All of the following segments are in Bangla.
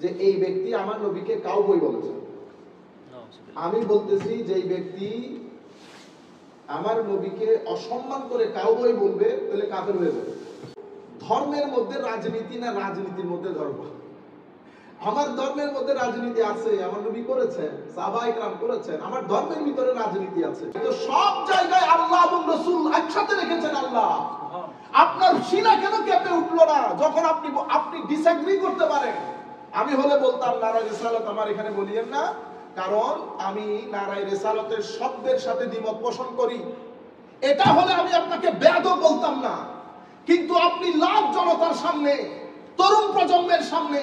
যে এই ব্যক্তি আমার নবীকে কাউবয় বলেছে। আমি বলতেছি যে এই ব্যক্তি আমার নবীকে অসম্মান করে কাউবয় বলবে তাহলে কাফের হয়ে যাবে। ধর্মের মধ্যে রাজনীতি না রাজনীতির মধ্যে ধর্ম? আমার ধর্মের মধ্যে রাজনীতি আছে, আমার নবী করেছেন, সাহাবায়ে কেরাম করেছেন। আমার ধর্মের ভিতরে রাজনীতি আছে। তো সব জায়গায় আল্লাহ এবং রাসূল একসাথে রেখেছেন। আল্লাহ আপনার সিনা কেন কেঁপে উঠলো না যখন আপনি ডিসএগ্রি করতে পারেন? আমি হলে বলতাম নারায়ে রিসালাত আমার এখানে বলিয়েন না, কারণ আমি নারায়ে রিসালাতের শব্দের সাথে দ্বিমত পোষণ করি। এটা হলে আমি আপনাকে বেয়াদব বলতাম না। কিন্তু আপনি লাখ জনতার সামনে, তরুণ প্রজন্মের সামনে,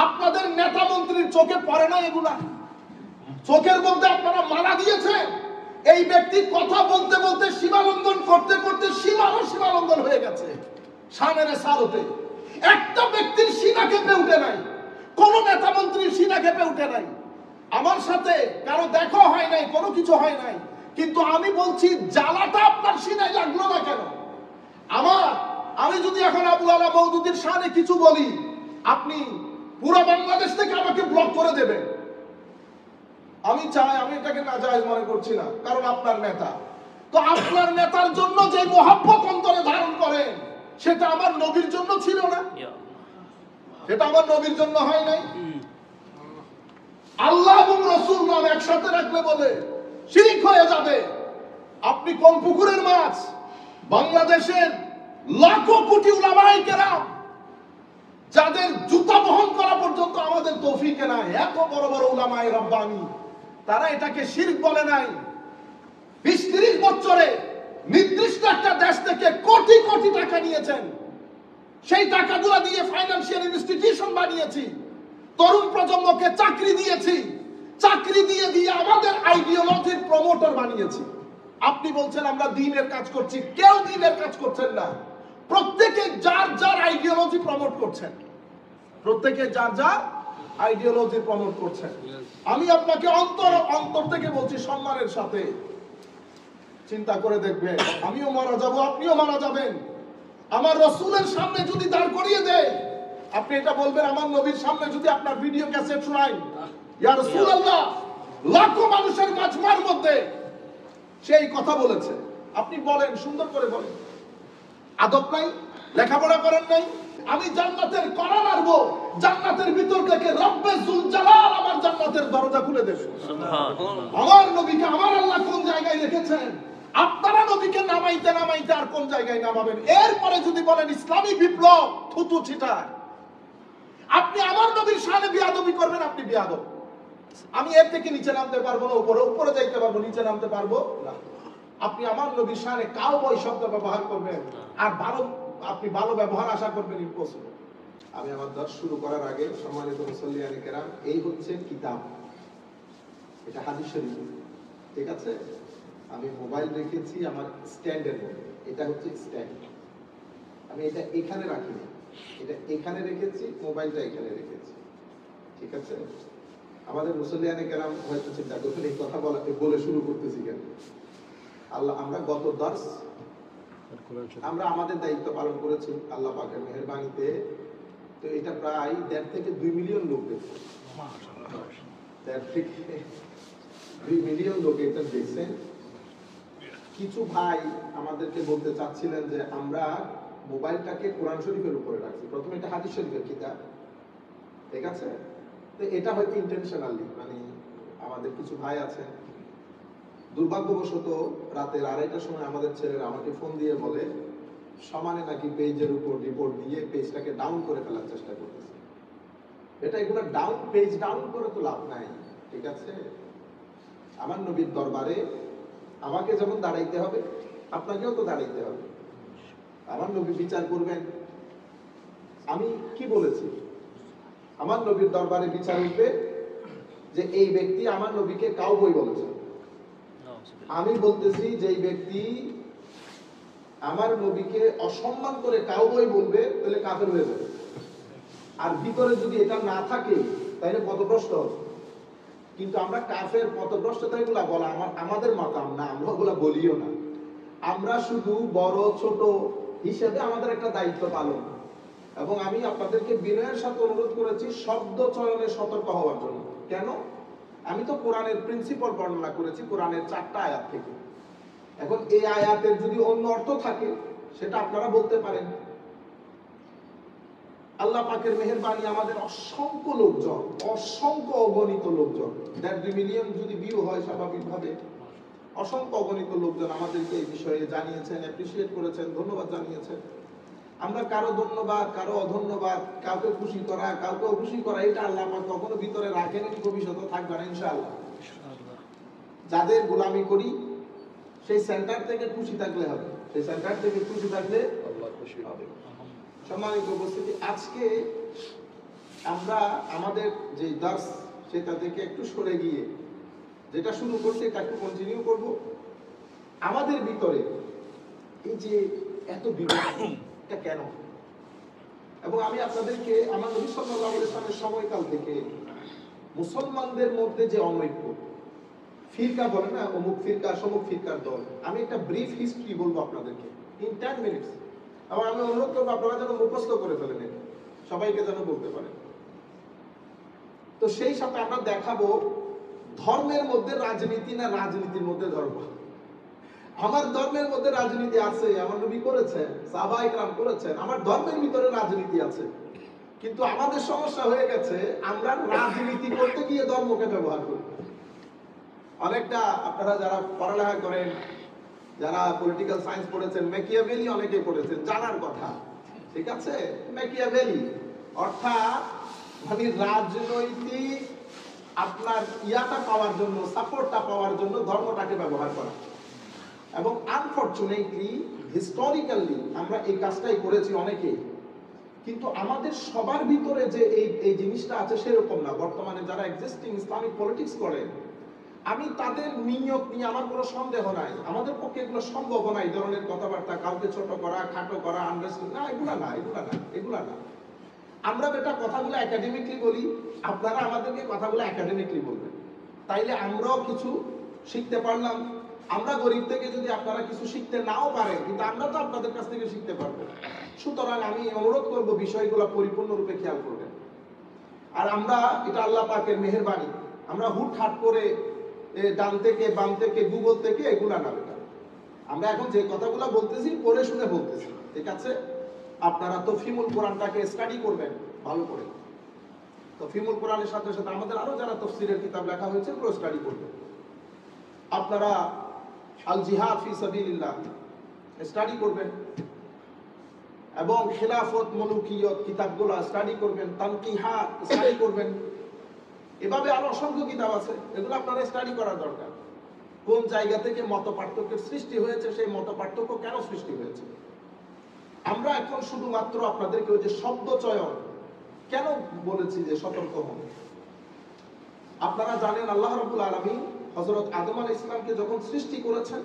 আপনাদের নেতা মন্ত্রীর চোখে পড়ে না এগুলা? চোখের মধ্যে আপনারা মালা দিয়েছেন। এই ব্যক্তি কথা বলতে বলতে সীমালঙ্ঘন করতে করতে সীমালঙ্ঘন হয়ে গেছে। শানের সালতে একটা ব্যক্তির সিনা কেঁপে উঠে নাই, কোন নেতা মন্ত্রীর সিনা কেঁপে উঠে নাই। আমার সাথে কারো দেখা হয় নাই, কোনো কিছু হয় নাই, কিন্তু আমি বলছি জ্বালাটা আপনার সিনায় লাগলো না কেন? আমি যদি এখন আবুল আলা মওদুদীর শানে কিছু বলি, আপনি পুরো বাংলাদেশ থেকে আমাকে ব্লক করে দেবেন। আমি চাই, আমি এটাকে নাজায়েজ মনে করছি না, কারণ আপনার নেতা। তো আপনার নেতার জন্য যে মহব্বত অন্তরে ধারণ করেন, সেটা আমার নবীর জন্য ছিল না? সেটা আমার নবীর জন্য হয় নাই? আল্লাহ এবং রাসূল নাম একসাথে রাখলে বলে শিরক হয়ে যাবে। আপনি কোন পুকুরের মাছ? বাংলাদেশের লাখো কোটি উলামায়ে কেরাম, যাদের জুতা বহন করা পর্যন্ত আমাদের তৌফিকে নাই, এত বড় বড় উলামায়ে রাব্বানী, তারা এটাকে শিরক বলে নাই। 20-30 বছরে নির্দিষ্ট একটা দেশ থেকে কোটি কোটি টাকা নিয়েছেন। সেই টাকাগুলো দিয়ে ফাইন্যান্সিয়াল ইনস্টিটিউশন বানিয়েছি, তরুণ প্রজন্মকে চাকরি দিয়েছি, চাকরি দিয়ে দিয়ে আমাদের আইডিওলজির প্রমোটার বানিয়েছি। আপনি বলছেন আমরা দ্বীনের কাজ করছি, কেউ দ্বীনের কাজ করছেন না। প্রত্যেকে যার যার আইডিওলজি প্রমোট করছেন, প্রত্যেকে যার যার আইডিওলজি প্রমোট করছেন। আমি আপনাকে অন্তর থেকে বলছি, সম্মানের সাথে চিন্তা করে দেখবেন, আমিও মারা যাব, আপনিও মারা যাবেন। আমার রাসূলের সামনে যদি দাঁড় করিয়ে দেয়, আপনি এটা বলবেন আমার নবীর সামনে যদি আপনার ভিডিও ক্যাসেট শোনাই, ইয়া রাসূলুল্লাহ, লাখো মানুষের মাজমার মধ্যে সেই কথা বলেছে, আপনি বলেন, সুন্দর করে বলেন। আদব নাই, লেখাপড়া করেন নাই। আমি জান্নাতের কড়া নাড়বো, জান্নাতের ভিতর থেকে রব্বে যুল জালাল আমার জান্নাতের দরজা খুলে দেবে। আমার নবীকে আমার আল্লাহ কোন জায়গায় রেখেছেন? আপনারা নবীকে নামাইতে নামাইতে আর কোন জায়গায় নামাবেন? এরপরে যদি বলেন ইসলামী বিপ্লব, থুতু ছিটা। আপনি আমার নবীর শানে বিয়াদবি করবেন, আপনি বিয়াদব। আমি এর থেকে নিচে নামতে পারবো না, উপরে যাইতে পারবো, নিচে নামতে পারবো না। আপনি আমার নবীর শানে কাউবয় শব্দ ব্যবহার করবেন আর আপনি ভালো ব্যবহার আশা করবেন, ইম্পসিবল। আমি আমার দর্শ শুরু করার আগে সম্মানিত মুসল্লিয়ানে কেরাম, এই হচ্ছে কিতাব, এটা হাদিস শরীফ, ঠিক আছে? আমি মোবাইল রেখেছি আমার স্ট্যান্ডের মধ্যে, এটা হচ্ছে স্ট্যান্ড। আমি এটা এখানে রাখিনি, এটা এখানে রেখেছি, মোবাইলটা এখানে রেখেছি, ঠিক আছে? আমাদের মুসল্লিয়ানে কেরাম হয়তো চিন্তা করছেন এই কথা বলে শুরু করতেছি কেন? আল্লাহ, আমরা গত দর্শ আমরা আমাদের দায়িত্ব পালন করেছি আল্লাহ পাকের মেহেরবানিতে। তো এটা প্রায় 1.5 থেকে 2 মিলিয়ন লোক দেখছে, 1.5 থেকে 2 মিলিয়ন লোক এটা দেখছে। কিছু ভাই আমাদেরকে বলতে চাচ্ছিলেন যে আমরা মোবাইলটাকে কোরআন শরীফের উপরে রাখছি। প্রথমে এটা হাদিস শরীফের কিতাব, ঠিক আছে? তো এটা হয়তো ইন্টেনশনালি, মানে আমাদের কিছু ভাই আছে, দুর্ভাগ্যবশত রাতের 2:30টার সময় আমাদের ছেলেরা আমাকে ফোন দিয়ে বলে সমানে নাকি পেজের উপর রিপোর্ট দিয়ে পেজটাকে ডাউন করে ফেলার চেষ্টা করতেছে। এগুলো পেজ ডাউন করে তো লাভ নাই, ঠিক আছে? আমার নবীর দরবারে আমাকে যেমন দাঁড়াইতে হবে, আপনাকেও তো দাঁড়াইতে হবে। আমার নবী বিচার করবেন। আমি কি বলেছি? আমার নবীর দরবারে বিচার উঠবে যে এই ব্যক্তি আমার নবীকে কাউবয় বলেছে। আমি বলতেছি যে এই ব্যক্তি আমার নবীকে অসম্মান করে কাউবয় বলবে তাহলে কাফের হয়ে যাবে। আর ভিতরে যদি এটা না থাকে তাহলে পথভ্রষ্ট হবে। কিন্তু আমরা কাফের পথভ্রষ্টতা এগুলা বলা আমাদের মাকাম না, আমরা ওগুলা বলিও না। আমরা শুধু বড় ছোট হিসেবে আমাদের একটা দায়িত্ব পালন, এবং আমি আপনাদেরকে বিনয়ের সাথে অনুরোধ করেছি শব্দ চয়নে সতর্ক হওয়ার জন্য। কেন? আমি তো কোরআনের প্রিন্সিপাল বর্ণনা করেছি কোরআনের 4টা আয়াত থেকে। এখন এই আয়াতের যদি অন্য অর্থ থাকে সেটা আপনারা বলতে পারেন। আল্লাহ পাকের মেহেরবানি, আমাদের অসংখ্য লোকজন, অসংখ্য অগণিত লোকজন, 1.5 মিলিয়ন যদি ভিউ হয় স্বাভাবিকভাবে, অসংখ্য অগণিত লোকজন আমাদেরকে এই বিষয়ে জানিয়েছেন, অ্যাপ্রিসিয়েট করেছেন, ধন্যবাদ জানিয়েছেন। আমরা কারো ধন্যবাদ, কারো অধন্যবাদ, কাউকে খুশি করা, কাউকে অখুশি করা, এটা আল্লাহ পাক কখনো ভিতরে রাখেন, ভবিষ্যতে থাকবে না ইনশাআল্লাহ। যাদের গোলামি করি সেই সেন্টার থেকে খুশি থাকলে হবে, সেই সেন্টার থেকে খুশি থাকলে আল্লাহ খুশি হবে। সম্মানিত উপস্থিতি, আজকে আমরা আমাদের যে দার্স সেটা থেকে একটু সরে গিয়ে যেটা শুরু করছি এটা একটু কন্টিনিউ করব। আমাদের ভিতরে এই যে এত বিভক্তি, এটা কেন? এবং আমি আপনাদেরকে আমার নবী সাল্লাল্লাহু আলাইহি ওয়াসাল্লামের সময়কাল থেকে মুসলমানদের মধ্যে যে অনৈক্য, ফিরকা বলে না, অমুক ফিরকা সমুক ফিরকার দল, আমি একটা ব্রিফ হিস্ট্রি বলবো আপনাদেরকে ইন 10 মিনিটস। এবং আমি অনুরোধ করবো আপনারা যেন মুখস্থ করে ফেলেন, সবাইকে যেন বলতে পারেন। তো সেই সাথে আমরা দেখাবো ধর্মের মধ্যে রাজনীতি না রাজনীতির মধ্যে ধর্ম। আমার ধর্মের মধ্যে রাজনীতি আছে, আমার নবী করেছেন, সাহাবায়ে কেরাম করেছেন, আমার ধর্মের ভিতরে রাজনীতি আছে। কিন্তু আমাদের সমস্যা হয়ে গেছে, আমরা রাজনীতি করতে গিয়ে ধর্মকে ব্যবহার করি। অনেকটা আপনারা যারা পড়ালেখা করেন, যারা পলিটিক্যাল সায়েন্স পড়েছেন, ম্যাকিয়াভেলি অনেকে পড়েছেন, জানার কথা, ঠিক আছে? ম্যাকিয়াভেলি অর্থাৎ মানে রাজনৈতিক আপনার ইয়াটা পাওয়ার জন্য, সাপোর্টটা পাওয়ার জন্য ধর্মটাকে ব্যবহার করা। এবং আনফরচুনেটলি হিস্টোরিক্যালি আমরা এই কাজটাই করেছি অনেকে। কিন্তু আমাদের সবার ভিতরে যে এই জিনিসটা আছে সেরকম না। বর্তমানে যারা এক্সিস্টিং ইসলামিক পলিটিক্স করেন, আমি তাদের নিয়ত নিয়ে আমার কোনো সন্দেহ নাই, আমাদের পক্ষে এগুলো সম্ভব না। এই ধরনের কথাবার্তা, কাউকে ছোট করা, খাটো করা, আন্ডারস্ট্যান্ড না, এগুলা না। আমরা বেটা কথাগুলো একাডেমিকলি বলি, আপনারা আমাদেরকে কথাগুলো একাডেমিকলি বলবেন, তাইলে আমরাও কিছু শিখতে পারলাম। আমরা গরিব থেকে যদি আপনারা কিছু শিখতে নাও পারেন, কিন্তু আমরা তো আপনাদের কাছ থেকে শিখতে পারবো। সুতরাং আমি অনুরোধ করব বিষয়গুলো পরিপূর্ণরূপে খেয়াল করবেন। আর আমরা, এটা আল্লাহ পাকের মেহেরবানি, আমরা হুটহাট করে ডান থেকে বাম থেকে গুগল থেকে এগুলা না বেটা। আমরা এখন যে কথাগুলো বলতেছি পড়ে শুনে বলতেছি, ঠিক আছে? আপনারা তফহিমুল কোরআনটাকে স্টাডি করবেন ভালো করে। তফহিমুল কোরআনের সাথে সাথে আমাদের আরো যারা তাফসীরের কিতাব লেখা হয়েছে পুরো স্টাডি করবেন। আপনারা আল জিহাদ ফি সাবিলিল্লাহ স্টাডি করবেন এবং খিলাফত মুলুকিয়ত কিতাবগুলো স্টাডি করবেন, তানকিহাত স্টাডি করবেন। এভাবে আরো অসংখ্য কিতাব আছে, এগুলো আপনারা স্টাডি করার দরকার। কোন জায়গা থেকে মত পার্থক্যের সৃষ্টি হয়েছে, সেই মত পার্থক্য কেন সৃষ্টি হয়েছে। আমরা এখন শুধুমাত্র আপনাদেরকে ওই যে শব্দ চয়ন কেন বলেছি যে সতর্ক হন। আপনারা জানেন আল্লাহ রাব্বুল আলামিন হযরত আদম আলাইহিস সালামকে যখন সৃষ্টি করেছেন,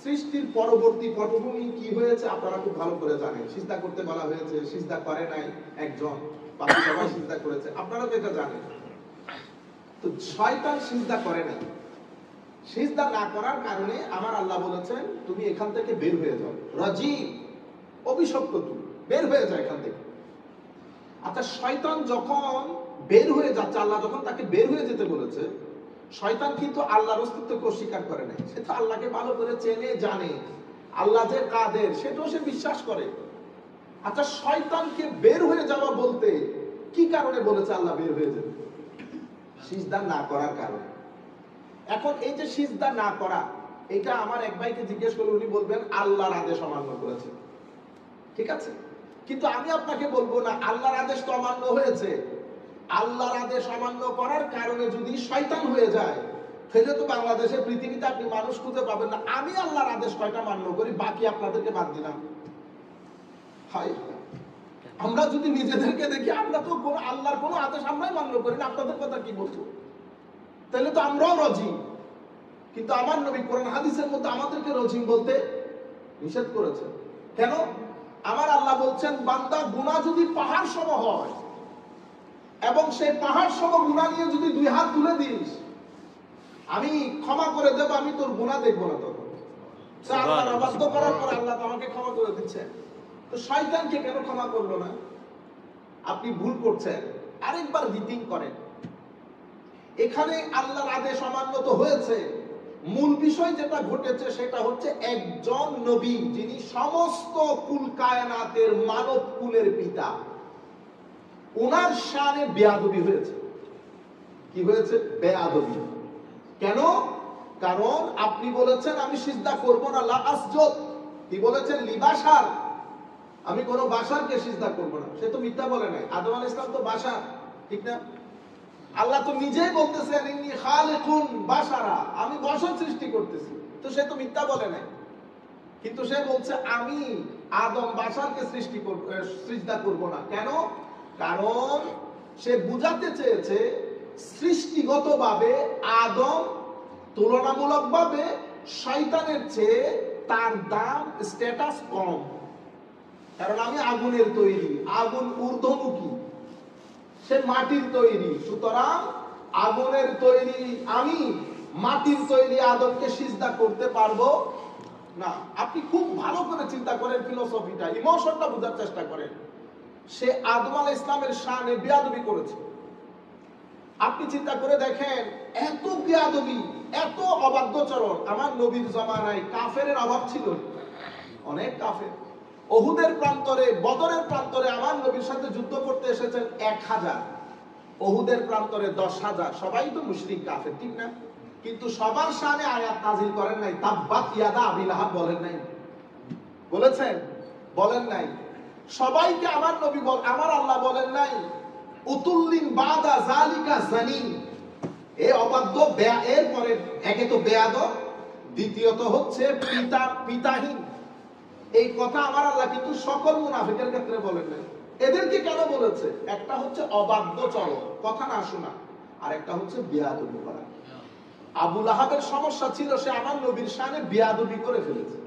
সৃষ্টির পরবর্তী পটভূমি কি হয়েছে আপনারা খুব ভালো করে জানেন। সিজদা করতে বলা হয়েছে, সিজদা করে নাই একজন, বাকি সবাই সিজদা করেছে, আপনারা তো এটা জানেন। তো শয়তান সিজদা করে নাই, সিজদা না করার কারণে আমার আল্লাহ বলেছেন তুমি এখান থেকে বের হয়ে যাও, রাজিম, অভিশপ্ত, তুমি বের হয়ে যাও এখান থেকে। আচ্ছা, শয়তান যখন বের হয়ে যাচ্ছে, আল্লাহ যখন তাকে বের হয়ে যেতে বলেছে, শয়তান কিন্তু আল্লাহর অস্তিত্বকে অস্বীকার করে নাই। সে তো আল্লাহকে ভালো করে চেনে, জানে আল্লাহ যে কাদের, সেটাও সে বিশ্বাস করে। আচ্ছা, শয়তানকে বের হয়ে যাওয়া বলতে কি কারণে বলেছে আল্লাহ বের হয়ে যেতে? সিজদা না করার কারণে। এখন এই যে সিজদা না করা, এটা আমার এক ভাইকে জিজ্ঞেস করলে উনি বলবেন আল্লাহর আদেশ অমান্য করেছে, ঠিক আছে? কিন্তু আমি আপনাকে বলবো না, আল্লাহর আদেশ তো অমান্য হয়েছে। আল্লাহর আদেশ অমান্য করার কারণে যদি শয়তান হয়ে যায়, তাহলে তো বাংলাদেশে পৃথিবীতে আপনি মানুষ খুঁজে পাবেন না। আমি আল্লাহর আদেশ কয়টা মান্য করি, বাকি আপনাদেরকে বাদ দিলাম। হায়, আমরা যদি নিজেদেরকে দেখি, আমরা তো আল্লাহর কোনো আদেশ আমরাই মান্য করি না, আপনাদের কথা কি বলছো? তাহলে তো আমরাও রজিম। কিন্তু আমার নবী কোরআন হাদিসের মধ্যে আমাদেরকে রজিম বলতে নিষেধ করেছে। কেন? আমার আল্লাহ বলছেন বান্দা গুনাহ যদি পাহাড় সম হয় এবং সেই পাহাড় সম গুনাহ নিয়ে যদি 2 হাত তুলে দিস, আমি ক্ষমা করে দেব, আমি তোর গুনাহ দেখব না। তখন আল্লাহর অবাধ্য করার পর আল্লাহ তো আমাকে ক্ষমা করে দিচ্ছে। তো শয়তানকে কেন ক্ষমা করলো না? আপনি ভুল করছেন, আরেকবার রিপিং করেন। এখানে আল্লাহর আদেশ অমান্য তো হয়েছে, মূল বিষয় যেটা ঘটেছে সেটা হচ্ছে একজন নবী যিনি সমস্ত কুল কায়নাতের মানব কুলের পিতা, ওনার শানে বেয়াদবি হয়েছে। কি হয়েছে? বেয়াদবি। কেন? কারণ আপনি বলেছেন আমি সিজদা করব না, লা আসজুদ। কি বলেছেন? লিবাশার, আমি কোন বাশারকে সিজদা করব না। সে তো মিথ্যা বলে নাই, আদম আলাইহিস সালাম তো বাশার, ঠিক না? আল্লাহ তো নিজেই বলতেছেন ইন্নী খালিকুন বাশারা, আমি বশর সৃষ্টি করতেছি, তো সে তো মিথ্যা বলে নাই। কিন্তু সে বলছে আমি আদম বাশারকে সিজদা করব না। কেন? কারণ সে বুঝাতে চেয়েছে সৃষ্টিগতভাবে আদম তুলনামূলকভাবে শয়তানের চেয়ে তার দাম, স্ট্যাটাস কম। কারণ আমি আগুনের তৈরি, আগুন ঊর্ধ্বমুখী, সে মাটির তৈরি, সুতরাং আগুনের তৈরি আমি, মাটির তৈরি আদমকে সিজদা করতে পারবো না। আপনি খুব ভালো করে চিন্তা করেন, ফিলোসফিটা, ইমোশনটা বোঝার চেষ্টা করেন। সে আদম আলাইহিস সালামের শানে বেয়াদবি করেছে। আপনি চিন্তা করে দেখেন, এত বেয়াদবি, এত অবাধ্যচরণ। আমার নবীর জামানায় কাফেরের অভাব ছিল, অনেক কাফের। উহুদের প্রান্তরে, বদরের প্রান্তরে আমার নবীর সাথে যুদ্ধ করতে এসেছেন 1000, উহুদের প্রান্তরে 10,000, সবাই তো মুশরিক কাফের, ঠিক না? কিন্তু সবার শানে আয়াত নাযিল করেন নাই, তাব্বাত ইয়াদা আবি লাহাব বলেন নাই, বলেছেন? বলেন নাই। সবাইকে আমার নবী আমার আল্লাহ বলেন নাই উতুল্লিন বাদা জালিকা জানিন, এই অবাধ্য, এর পরে একে তো বেয়াদব, দ্বিতীয়ত হচ্ছে পিতাহীন। এই কথা আমার আল্লাহ কিন্তু সকল মুনাফিকের ক্ষেত্রে বলেন নাই। এদেরকে কেন বলেছে? একটা হচ্ছে অবাধ্য চরণ, কথা না শোনা, আর একটা হচ্ছে বেয়াদবি করা। আবু লাহাবের সমস্যা ছিল, সে আমার নবীর শানে বেয়াদবি করে ফেলেছে।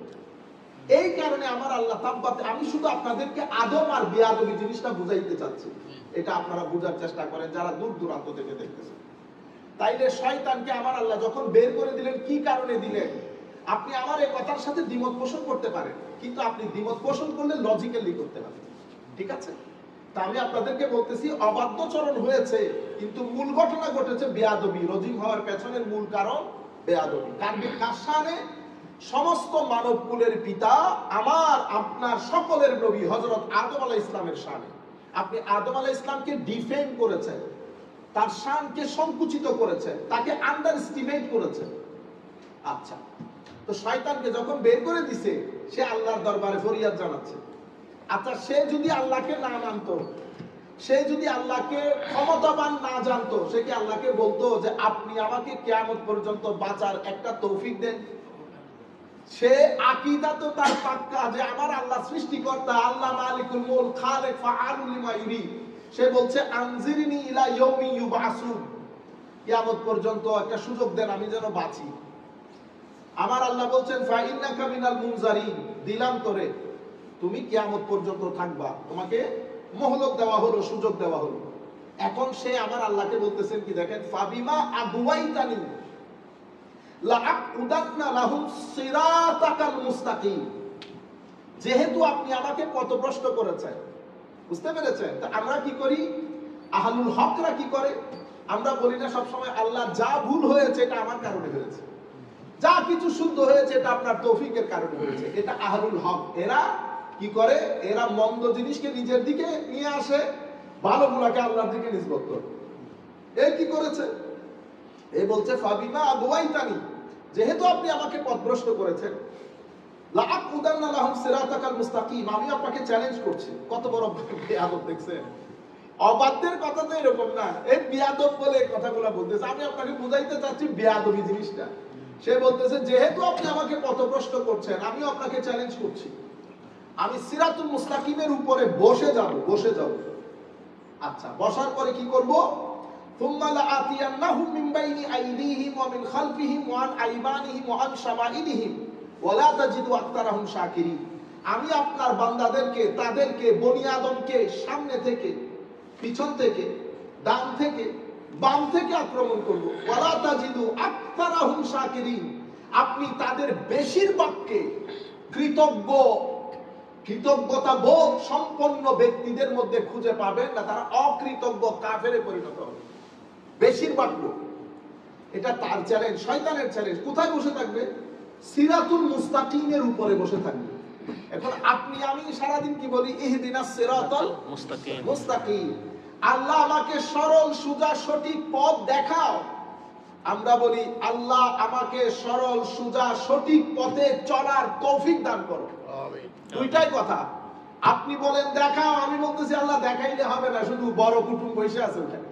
এই কারণে আমার আল্লাহ তাব্বাত, আমি শুধু আপনাদেরকে আদম আর বেয়াদবি জিনিসটা বুঝাইতে চাচ্ছি, এটা আপনারা বোঝার চেষ্টা করেন যারা দূর দূরান্ত থেকে দেখতেছেন। তাইলে শয়তানকে আমার আল্লাহ যখন বের করে দিলেন, কি কারণে দিলেন? আপনি আমার এই কথার সাথে দ্বিমত পোষণ করতে পারেন, কিন্তু আপনি দ্বিমত পোষণ করলে লজিক্যালি করতে পারেন, ঠিক আছে? তা আমি আপনাদেরকে বলতেছি অবাধ্যচরণ হয়েছে, কিন্তু মূল ঘটনা ঘটেছে বেয়াদবি। রজিম হওয়ার পেছনের মূল কারণ বেয়াদবি। কার শানে? সমস্ত মানব কুলের পিতা, আমার আপনার সকলের নবী হযরত আদম আলাইহিস সালামের শানে। আপনি আদম আলাইহিস সালামকে ডিফেম করেছেন, তার শানকে সংকুচিত করেছেন, তাকে আন্ডার এস্টিমেট করেছেন। আচ্ছা, তো শয়তানকে যখন বের করে দিছে, সে আল্লাহর দরবারে ফরিয়াদ জানাচ্ছে। আচ্ছা, সে যদি আল্লাহকে না মানতো, সে যদি আল্লাহকে ক্ষমতাবান না জানতো, সে কি আল্লাহকে বলতো যে আপনি আমাকে কিয়ামত পর্যন্ত বাঁচার একটা তৌফিক দেন? সে আকীদা তো তার পাক্কা যে আমার আল্লাহ সৃষ্টিকর্তা, আল্লাহ মালিকুল মুলক, খালিক, ফাআলুল লিমা ইউরিদ। সে বলছে আনজিরনি ইলা ইয়াউমি ইউবাসুন, কিয়ামত পর্যন্ত একটা সুযোগ দেন, আমি যেন বাঁচি। আমার আল্লাহ বলছেন ফা ইন্নাকা মিনাল মুনজারিন, দিলাম তোরে, তুমি কিয়ামত পর্যন্ত থাকবা, তোমাকে মোহলত দেওয়া হলো, সুযোগ দেওয়া হলো। এখন সে আমার আল্লাহকে বলতেছেন কি দেখেন, ফাবিমা আগুওয়াইতানি লাআকুদান্না লাহুম সিরাতাকাল মুস্তাকিম, যেহেতু আপনি আমাকে পথভ্রষ্ট করেছেন। বুঝতে পেরেছেন? তা আমরা কি করি? আহলুল হকরা কি করে? আমরা বলি না সবসময় আল্লাহ যা ভুল হয়েছে এটা আমার কারণে হয়েছে, যা কিছু শুদ্ধ হয়েছে এটা আপনার তৌফিকের কারণে হয়েছে। এটা আহলুল হক। এরা কি করে? এরা মন্দ জিনিসকে নিজের দিকে নিয়ে আসে, ভালোগুলোকে আল্লাহর দিকে নিসবত করে। এ কি করেছে? এ বলছে ফাবিমা আগুওয়াইতানি, যেহেতু আপনি আমাকে পথভ্রষ্ট করেছেন, লাআকুদান্না লাহুম সিরাতাকাল মুস্তাকিম, আমি আপনাকে চ্যালেঞ্জ করছি। কত বড় বেয়াদব দেখছেন? অবাধ্যের কথা তো এরকম না, এই বেয়াদব বলে এই কথাগুলো বলতেছে। আমি আপনাকে বুঝাইতে চাচ্ছি বেয়াদবি জিনিসটা। সে বলতেছে যেহেতু আপনি আমাকে পথভ্রষ্ট করছেন, আমি আপনাকে চ্যালেঞ্জ করছি, আমি সিরাতুল মুস্তাকিমের উপরে বসে যাব। আচ্ছা, বসার পরে কি করব? থুম্মা লাআতিয়ান্নাহুম মিন বাইনি আইদিহিম ওয়া মিন খালফিহিম ওয়া আন আইমানিহিম ওয়া আন শামাইলিহিম ওয়া লা তাজিদু আকতারাহুম শাকিরিন। আমি আপনার বান্দাদেরকে, তাদেরকে, বনি আদমকে সামনে থেকে, পিছন থেকে, ডান থেকে, বাম থেকে আক্রমণ করব। ওয়া লা তাজিদু আকতারাহুম শাকিরিন, আপনি তাদের বেশিরভাগকে কৃতজ্ঞ কৃতজ্ঞতা বোধ সম্পন্ন ব্যক্তিদের মধ্যে খুঁজে পাবেন না, তারা অকৃতজ্ঞ কাফেরে পরিণত হবে বেশিরভাগ লোক। এটা তার চ্যালেঞ্জ, শয়তানের চ্যালেঞ্জ। কোথায় বসে থাকবে? সিরাতুল মুস্তাকিমের উপরে বসে থাকবে। এখন আপনি আমি সারাদিন কি বলি? ইহদিনাস সিরাতাল মুস্তাকিম, আল্লাহ আমাকে সরল সোজা সঠিক পথ দেখাও। আমরা বলি আল্লাহ আমাকে সরল সোজা সঠিক পথে চলার তৌফিক দান করো। দুইটাই কথা। আপনি বলেন দেখাও, আমি বলতেছি আল্লাহ দেখাইলে হবে না, শুধু বড় কুটুম বসে আছে ওখানে।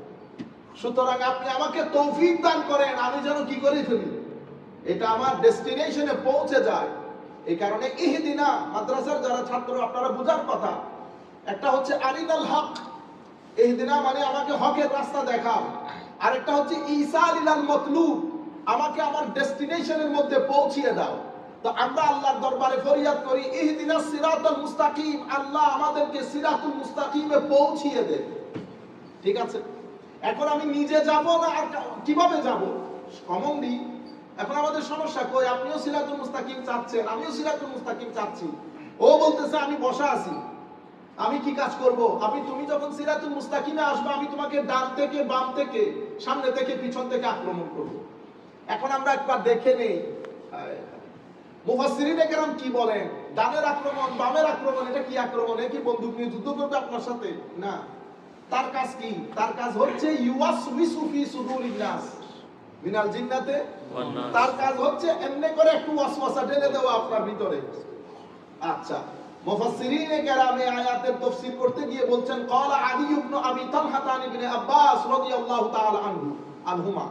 সুতরাং আপনি আমাকে তৌফিক দান করেন, আমি যেন কি করে ফেলি, এটা আমার ডেস্টিনেশনে পৌঁছে যায়। এই কারণে ইহদিনা মাদ্রাসার যারা ছাত্র আপনারা বুঝার কথা, একটা হচ্ছে আরিনাল হক, ইহদিনা মানে আমাকে হকের রাস্তা দেখাও, আর একটা হচ্ছে ইসাল ইলাল মাতলুব, আমাকে আমার ডেস্টিনেশনের মধ্যে পৌঁছিয়ে দাও। তো আমরা আল্লাহর দরবারে ফরিয়াদ করি ইহদিনাস সিরাতাল মুস্তাকিম, আল্লাহ আমাদেরকে সিরাতুল মুস্তাকিমে পৌঁছিয়ে দেন। ঠিক আছে, এখন আমি নিজে যাব না, আর কিভাবে যাব? কমনলি এখন আমাদের সমস্যা, কই আপনিও সিরাতুল মুস্তাকিম চাচ্ছেন, আমিও সিরাতুল মুস্তাকিম চাচ্ছি, ও বলতেছে আমি বসা আছি, আমি কি কাজ করব? তুমি যখন সিরাতুল মুস্তাকিমে আসবে, আমি তোমাকে ডান থেকে বাম থেকে সামনে থেকে পিছন থেকে আক্রমণ করব। এখন আমরা একবার দেখে নেই মুফাসসিরিনে কেরাম কি বলেন, ডানের আক্রমণ বামের আক্রমণ, এটা কি আক্রমণ? এ কি বন্দুক নিয়ে যুদ্ধ করবে আপনার সাথে? না, তার কাজ কি? তার কাজ হচ্ছে ইউওয়াসউইসু ফি সুদুরিন নাস মিনাল জিন্নাতে ওয়ান নাস, তার কাজ হচ্ছে এমনি করে একটু ওয়াসওয়াসা ঢেলে দেওয়া আপনার ভিতরে। আচ্ছা, মুফাসসিরিনে কেরামে আয়াতের তাফসীর করতে গিয়ে বলছেন ক্বালা আলী ইবনে আবি তালহা ইবনে আব্বাস রাদিয়াল্লাহু তাআলা আনহুমা,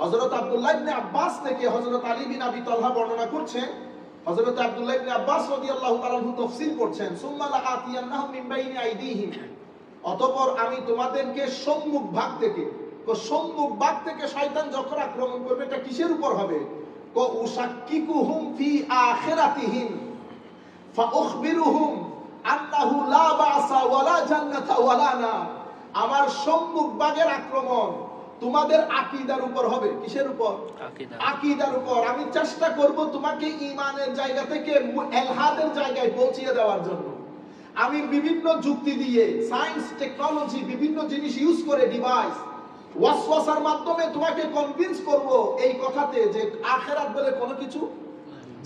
হযরত আব্দুল্লাহ ইবনে আব্বাস থেকে হযরত আলী বিন আবি তালহা বর্ণনা করছেন, হযরত আব্দুল্লাহ ইবনে আব্বাস রাদিয়াল্লাহু তাআলা আনহু তাফসীর করছেন সুম্মা লাআতিয়ান্নাহুম মিন বাইনি আইদিহিম, অতঃপর আমি তোমাদেরকে সম্মুখ ভাগ থেকে, তো সম্মুখ ভাগ থেকে শয়তান যখন আক্রমণ করবে এটা কিসের উপর হবে? কো উশাক্কিকুহুম ফি আখিরাতিহিম ফাউখবিরুহুম আন্নাহু লা বাসা ওয়ালা জান্নাতা ওয়ালা নার, আমার সম্মুখ ভাগের আক্রমণ তোমাদের আকীদার উপর হবে। কিসের উপর? আকীদার উপর। আমি চেষ্টা করব তোমাকে ঈমানের জায়গা থেকে ইলহাদের জায়গায় পৌঁছিয়ে দেওয়ার জন্য। আমি বিভিন্ন যুক্তি দিয়ে, সায়েন্স টেকনোলজি বিভিন্ন জিনিস ইউজ করে, ডিভাইস ওয়াসওয়াসার মাধ্যমে তোমাকে কনভিন্স করব এই কথাতে যে আখিরাত বলে কোনো কিছু,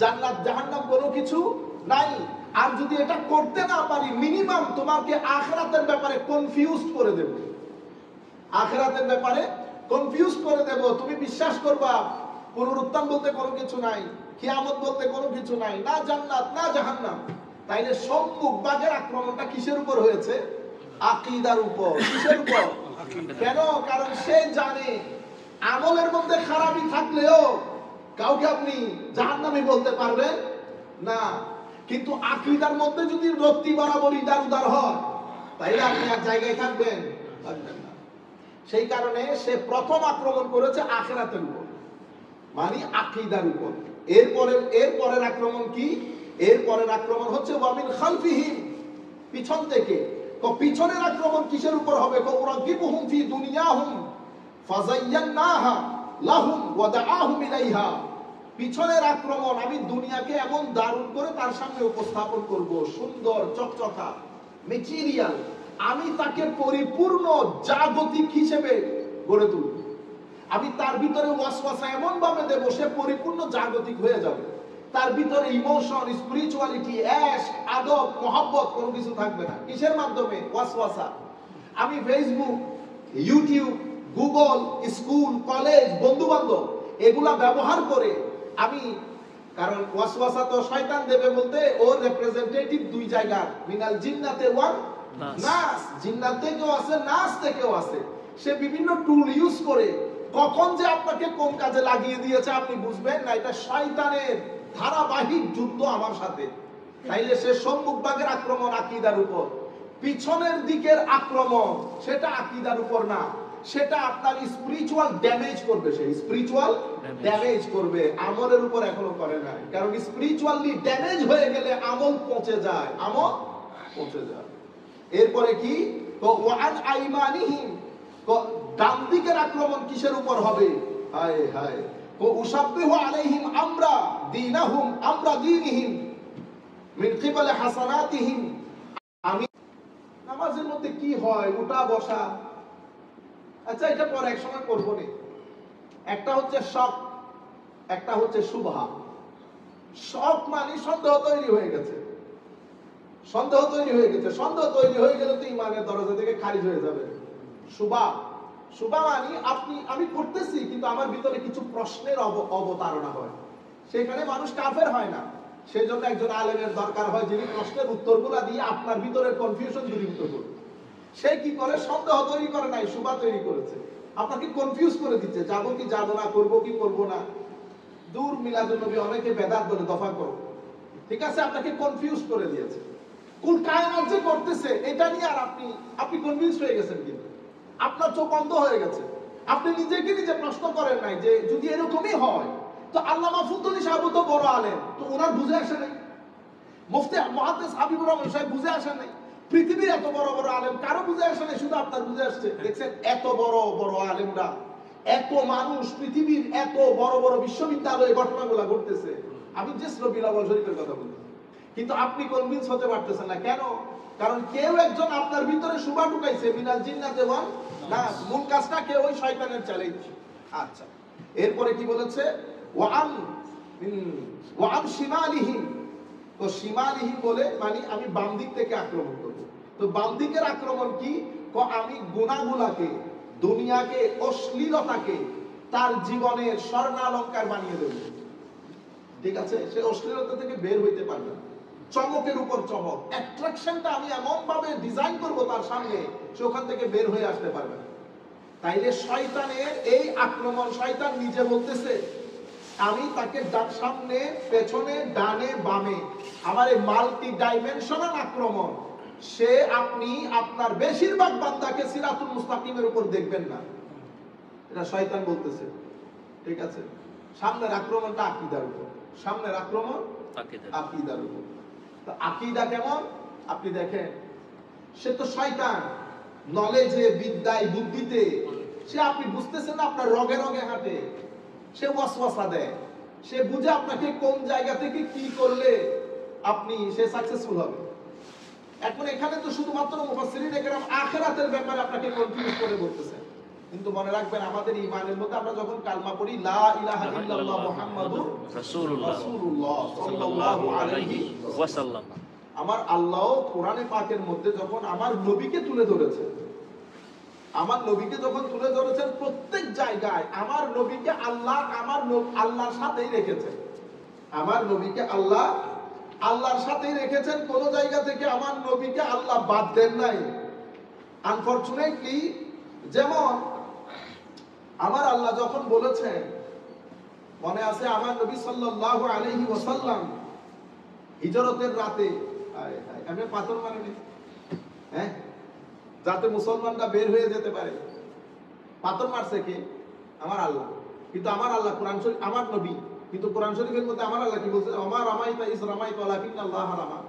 জান্নাত জাহান্নাম কোনো কিছু নাই। আর যদি এটা করতে না পারি, মিনিমাম তোমাকে আখিরাতের ব্যাপারে কনফিউজ করে দেব, আখিরাতের ব্যাপারে কনফিউজ করে দেব। তুমি বিশ্বাস করবা পুনরুত্থান বলতে কোনো কিছু নাই, কিয়ামত বলতে কোনো কিছু নাই, না জান্নাত না জাহান্নাম। তাইলে সম্মুখ ভাগের আক্রমণটা কিসের উপর হয়েছে? আকীদার উপর। কিসের উপর? কেন? কারণ সে জানে আমলের মধ্যে খারাপই থাকলেও কাউকে আপনি জাহান্নামী বলতে পারবেন না, কিন্তু আকীদার মধ্যে যদি রত্তি বরাবর ইদার উদার হয়, তাইলে আপনি এক জায়গায় থাকবেন না। সেই কারণে সে প্রথম আক্রমণ করেছে আখিরাতের উপর, মানে আকীদার উপর। এরপরের আক্রমণ কি? এরপরের আক্রমণ হচ্ছে ওয়ামিন খালফিহিম, পিছন থেকে। পিছনের আক্রমণ কিসের উপর হবে? উরাগিবুহুম ফি দুনিয়াহুম ফাযায়্যানাহা লাহুম ওয়া দাআহুম ইলাইহা, পিছনের আক্রমণ আমি দুনিয়াকে এমন দারুণ করে তার সামনে উপস্থাপন করব, সুন্দর চকচকা ম্যাটেরিয়াল, আমি তাকে পরিপূর্ণ জাগতিক হিসেবে গড়ে তুলব। আমি তার ভিতরে ওয়াসওয়াসা এমন ভাবে দেব সে পরিপূর্ণ জাগতিক হয়ে যাবে। তার ভিতরে ইমোশন, স্পিরিচুয়ালিটি, ইশক, আদব, মোহাব্বত কোনো কিছু থাকবে না। কিসের মাধ্যমে? ওয়াসওয়াসা। আমি Facebook, YouTube, Google, school, college, বন্ধু বান্ধব এগুলা ব্যবহার করে আমি, কারণ ওয়াসওয়াসা তো শয়তান দেবে বলতে ওর রিপ্রেজেন্টেটিভ দুই জায়গা, মিনাল জিন্নাতে ওয়ান নাস, জিন্নাত থেকেও আছে নাস থেকেও আছে। সে বিভিন্ন টুল ইউজ করে কখন যে আপনাকে কোন কাজে লাগিয়ে দিয়েছে আপনি বুঝবেন না, এটা শয়তানের ধারাবাহিক যুদ্ধ আমার সাথে। তাইলে সে সম্মুখ ভাগের আক্রমণ আকীদার উপর, পিছনের দিকের আক্রমণ সেটা আকীদার উপর না, সেটা আপনার স্পিরিচুয়াল ড্যামেজ করবে। সে স্পিরিচুয়াল ড্যামেজ করবে, আমলের উপর এখনো করে না। কারণ স্পিরিচুয়ালি ড্যামেজ হয়ে গেলে আমল পচে যায়, আমল পচে যায়। এরপরে কি? তো ওয়ান আইমানিহিম, ডান দিকের আক্রমণ কিসের উপর হবে? হায় হায়, ও উসাব্বিহু আলাইহিম আমরা দীনাহুম আমরা দীনিহিম মিন কিবালি হাসানাতিহিম, আমি নামাজের মধ্যে কি হয়, উঠা বসা, আচ্ছা এটা পরে এক সময় করবো নি। একটা হচ্ছে শক, একটা হচ্ছে শুভহা। শক মানে সন্দেহ তৈরি হয়ে গেছে, সন্দেহ তৈরি হয়ে গেছে, সন্দেহ তৈরি হয়ে গেলে তো ইমানের দরজা থেকে খারিজ হয়ে যাবে। শুভা, শুভা মানে আমি করতেছি কিন্তু আমার ভিতরে কিছু প্রশ্নের অবতারণা হয়, সেখানে মানুষ কাফের হয় না। সেই জন্য একজন আলেমের দরকার হয় যিনি প্রশ্নের উত্তরগুলো দিয়ে আপনার ভিতরের কনফিউশন দূরীভূত করবে। সে কি করে? সন্দেহ তৈরি করে নাই, শুভা তৈরি করেছে, আপনাকে কনফিউজ করে দিচ্ছে, যাবো কি যাবো না, করবো কি করবো না। দূর মিলাদুন নবী অনেকে বেদাত বলে, দফা করো, ঠিক আছে, আপনাকে কনফিউজ করে দিয়েছে। কুল কায়নাত যে করতেছে এটা নিয়ে আর আপনি কনভিন্স হয়ে গেছেন, কিন্তু আপনার চোখ অন্ধ হয়ে গেছে। আপনি নিজেকে নিজে প্রশ্ন করেন নাই যে যদি এরকমই হয় তো আল্লামা ফুতুনি সাহেব তো বড় আলেম, তো ওনার বুঝে আসে নাই? মুফতি মুহাদ্দিস হাবিবুর রহমান সাহেব বুঝে আসে নাই? পৃথিবীর এত বড় বড় আলেম কারো বুঝে আসে নাই, শুধু আপনার বুঝে আসছে। দেখছেন এত বড় বড় আলেমরা, এত মানুষ, পৃথিবীর এত বড় বড় বিশ্ববিদ্যালয়ে ঘটনাগুলো ঘটতেছে। আমি জাস্ট রবিউল আউয়াল শরীফের কথা বলছি, কিন্তু আপনি কনভিন্স হতে পারতেছেন না। কেন? কারণ কেউ একজন আপনার ভিতরে শুভা ঢুকাইছে, মিনাল জিন্নাতি ওয়ান নাস, মূল কাজটা কে? ওই শয়তানের চ্যালেঞ্জ। আচ্ছা, এরপরে কি বলেছে? ওয়ান শিমালিহিম, তো শিমালিহিম বলে মানে আমি বাম দিক থেকে আক্রমণ করব। তো বাম দিকের আক্রমণ কি? আমি গুনাহগুলাকে, দুনিয়াকে, অশ্লীলতাকে তার জীবনের স্বর্ণালঙ্কার বানিয়ে দেব। ঠিক আছে, সে অশ্লীলতা থেকে বের হইতে পারবে না। চমকের উপর চমক, অ্যাট্রাকশনটা আমি এমন ভাবে ডিজাইন করব তার সামনে, সে ওখান থেকে বের হয়ে আসতে পারবে না। তাইলে শয়তানের এই আক্রমণ, শয়তান নিজে বলতেছে আমি তাকে সামনে, পেছনে, ডানে, বামে, আমার এই মাল্টি ডাইমেনশনাল আক্রমণ, সে আপনি আপনার বেশিরভাগ বান্দাকে সিরাতুল মুস্তাকিমের উপর দেখবেন না, এটা শয়তান বলতেছে। ঠিক আছে, সামনের আক্রমণটা আকীদার উপর, সামনের আক্রমণ আকীদার উপর। তো আকীদা কেমন? আপনি দেখেন, সে তো শয়তান, নলেজে, বিদ্যায়, বুদ্ধিতে সে, আপনি বুঝতেছেন না, আপনার রগে রগে হাঁটে, সে ওয়াসওয়াসা দেয়, সে বুঝে আপনাকে কোন জায়গা থেকে কি করলে সে সাকসেসফুল হবে। এখন এখানে তো শুধুমাত্র মুফাসসিরিন একরাম আখিরাতের ব্যাপারে আপনাকে কনফিউজ করে বলতেছে, কিন্তু মনে রাখবেন আমাদের ঈমানের মধ্যে আমরা যখন কালমা পড়ি লা ইলাহা ইল্লাল্লাহ মুহাম্মাদুর রাসূলুল্লাহ সাল্লাল্লাহু আলাইহি ওয়াসাল্লাম, আমার আল্লাহ কোরআনে পাকের মধ্যে যখন আমার নবীকে তুলে ধরেছে, আমার নবীকে যখন তুলে ধরেছেন প্রত্যেক জায়গায় আমার নবীকে আল্লাহ আল্লাহর সাথেই রেখেছেন, আমার নবীকে আল্লাহ আল্লাহর সাথেই রেখেছেন। কোন জায়গা থেকে আমার নবীকে আল্লাহ বাদ দেন নাই। আনফরচুনেটলি, যেমন আমার আল্লাহ যখন বলেছেন, মনে আছে আমার নবী সাল্লাল্লাহু আলাইহি ওয়াসাল্লাম হিজরতের রাতে, আমি পাথর মারিনি, হ্যাঁ, যাতে মুসলমানরা বের হয়ে যেতে পারে, পাথর মারছে কে? আমার আল্লাহ। কিন্তু আমার আল্লাহ কোরআন শরীফ, আমার নবী, কিন্তু কোরআন শরীফের মধ্যে আমার আল্লাহ কি বলছে? আমার রামাইতা ইস রামাইতা ওয়ালাকিন্নাল্লাহ রামা।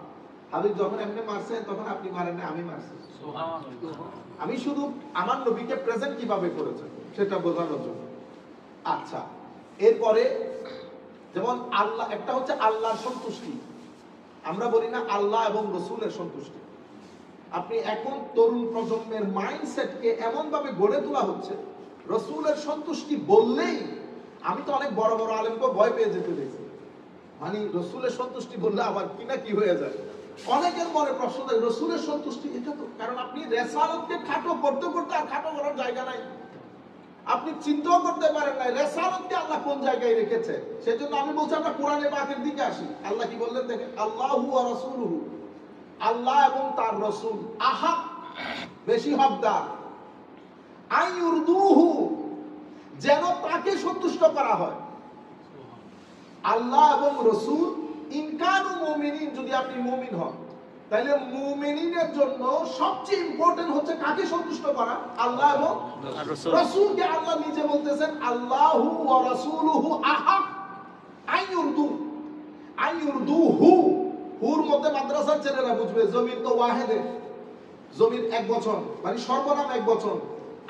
হাবিব যখন এমনি মারছেন তখন আপনি মারেন না, আমি মারছি। আমি শুধু আমার নবীকে প্রেজেন্ট কিভাবে করেছেন সেটা বোঝানোর জন্য। আচ্ছা, এরপরে যেমন আল্লাহ, একটা হচ্ছে আল্লাহর সন্তুষ্টি, আমরা বলি না আল্লাহ এবং রাসূলের সন্তুষ্টি। আপনি এখন তরুণ প্রজন্মের মাইন্ডসেটকে এমন ভাবে গড়ে তোলা হচ্ছে, রাসূলের সন্তুষ্টি বললেই, আমি তো অনেক বড় বড় আলেমকে ভয় পেয়ে যেতে দেখছি, মানে রাসূলের সন্তুষ্টি বললে আবার কি না কি হয়ে যায়। অনেকের মনে প্রশ্ন থাকে রাসূলের সন্তুষ্টি, এটা তো, কারণ আপনি রিসালাতকে খাটো করতে করতে আর খাটো করার জায়গা নাই, আপনি চিন্তাও করতে পারেন না রিসালাতকে আল্লাহ কোন জায়গায় রেখেছে। সেজন্য আমি বলছি আমরা কোরআনে পাকের দিকে আসি। আল্লাহ কি বললেন দেখেন, আল্লাহু ওয়া রাসূলুহু, আল্লাহ এবং তার রাসূল আহাক, বেশি হকদার, আইয়ুরদুহু, যেন তাকে সন্তুষ্ট করা হয়। আল্লাহ এবং রাসূল ইনকানু মুমিনিন, যদি আপনি মুমিন হন, তাহলে মুমিনের জন্য সবচেয়ে ইম্পর্টেন্ট হচ্ছে কাকে সন্তুষ্ট করা? আল্লাহ এবং রাসূলকে। আল্লাহ নিজে বলতেছেন আল্লাহু ওয়া রাসূলুহু আহাক আইয়ুরদুহু। হুর মধ্যে মাদ্রাসার ছেলেরা বুঝবে, জমির তো ওয়াহিদে, জমির এক বচন, মানে সর্বনাম এক বচন।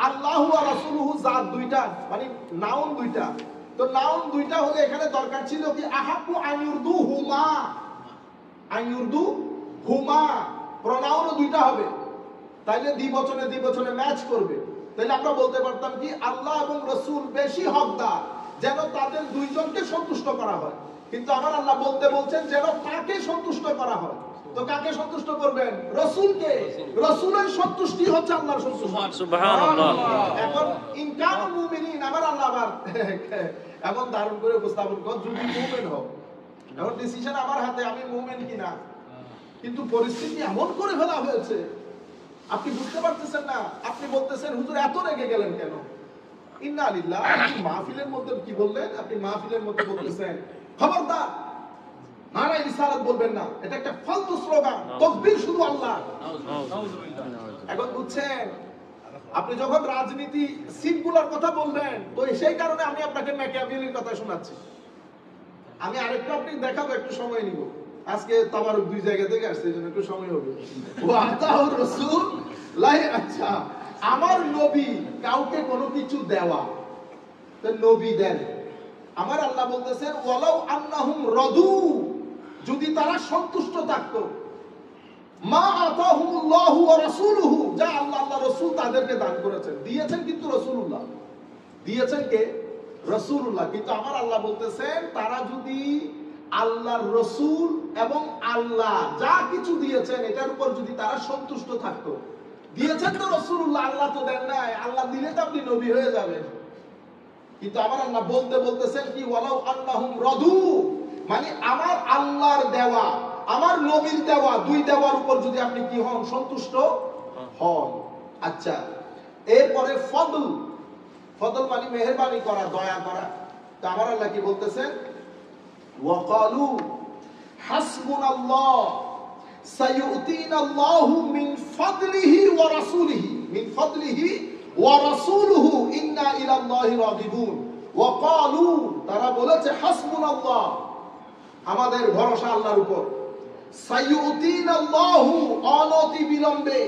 আল্লাহু ওয়া রাসূলুহু জাত দুইটা, মানে নাউন দুইটা, তো নাউন দুইটা হলে এখানে দরকার ছিল কি আহাকু আইয়ুরদুহুমা, আইনুরদু হুমা, প্রনাউনও দুইটা হবে, তাইলে দ্বিবচনে ম্যাচ করবে। তাহলে আমরা বলতে পারতাম কি আল্লাহ এবং রাসূল বেশি হকদার যেন তাদের দুইজনকে সন্তুষ্ট করা হয়, কিন্তু আমার আল্লাহ বলতে বলছেন যেন তাকে সন্তুষ্ট করা হয়। তো কাকে সন্তুষ্ট করবেন? রাসূলকে। রাসূলের সন্তুষ্টি হচ্ছে আল্লাহর সন্তুষ্টি। সুবহানাল্লাহ। এখন ইনকানুল মুমিনিন, আমার আল্লাহ আবার এখন দারুণ করে উপস্থাপন কর, যদি মুমিন হও। এখন ডিসিশন আমার হাতে, আমি মুমিন কিনা। কিন্তু পরিস্থিতি এমন করে ফেলা হয়েছে, আপনি বুঝতে পারতেছেন না। আপনি বলতেছেন হুজুর এত রেগে গেলেন কেন? ইন্না লিল্লাহ। আপনি মাহফিলের মধ্যে কি বললেন? আপনি মাহফিলের মধ্যে বলতেছেন খবরদার নারায়ে রিসালাত বলবেন না, এটা একটা ফালতু স্লোগান, তাকবীর শুধু আল্লাহ। এখন বুঝছেন, আপনি যখন রাজনীতি সিটগুলোর কথা বলবেন, তো সেই কারণে আমি আপনাকে ম্যাকিয়াভেলির কথা শোনাচ্ছি। আমি আরেকটা আপনি দেখাবো, একটু সময় নিব। আজকে তাবারুক দুই জায়গা থেকে আসছে, এজন্য একটু সময় হবে। ওয়া আতাউর রাসূল লাই, আচ্ছা আমার নবী কাউকে কোনো কিছু দেওয়া, তো নবী দেন। আমার আল্লাহ বলতেছেন ওয়ালাউ আন্নাহুম রাদু, যদি তারা সন্তুষ্ট থাকতো, মা আতাহুমুল্লাহু ওয়া রাসূলুহু, যা আল্লাহ রাসূল তাদেরকে দান করেছেন, দিয়েছেন কিন্তু রাসূলুল্লাহ, দিয়েছেন কে? রাসূলুল্লাহ। কিন্তু আমার আল্লাহ বলতেছেন তারা যদি আল্লাহর রাসূল এবং আল্লাহ যা কিছু দিয়েছেন এটার উপর যদি তারা সন্তুষ্ট থাকতো, দিয়েছেন তো রাসূলুল্লাহ, আল্লাহ তো দেন নাই, আল্লাহ দিলে তো আপনি নবী হয়ে যাবেন। কিন্তু আমার আল্লাহ বলতেছেন কি ওয়ালাউ আন্নাহুম রাদু, মানে আমার আল্লাহর দেওয়া আমার নবীর দেওয়া, দুই দেওয়ার উপর যদি আপনি কি হন? সন্তুষ্ট হন। আচ্ছা, এরপরে ফদল, ফদল মানে মেহেরবানি করা, দয়া করা। তো আমার আল্লাহ কি বলতেছেন? ওয়াকালু হাসবুনাল্লাহ সাইয়ুতিনাল্লাহু মিন ফাদলিহি ওয়া রাসূলিহি, মিন ফাদলিহি ওয়া রাসূলুহু ইন্না ইলাল্লাহি রাগিবুন। ওয়াকালু, তারা বলেছে হাসবুনাল্লাহ, আমাদের ভরসা আল্লাহর উপর। সাইয়ুতিনাল্লাহু, অনতি বিলম্বে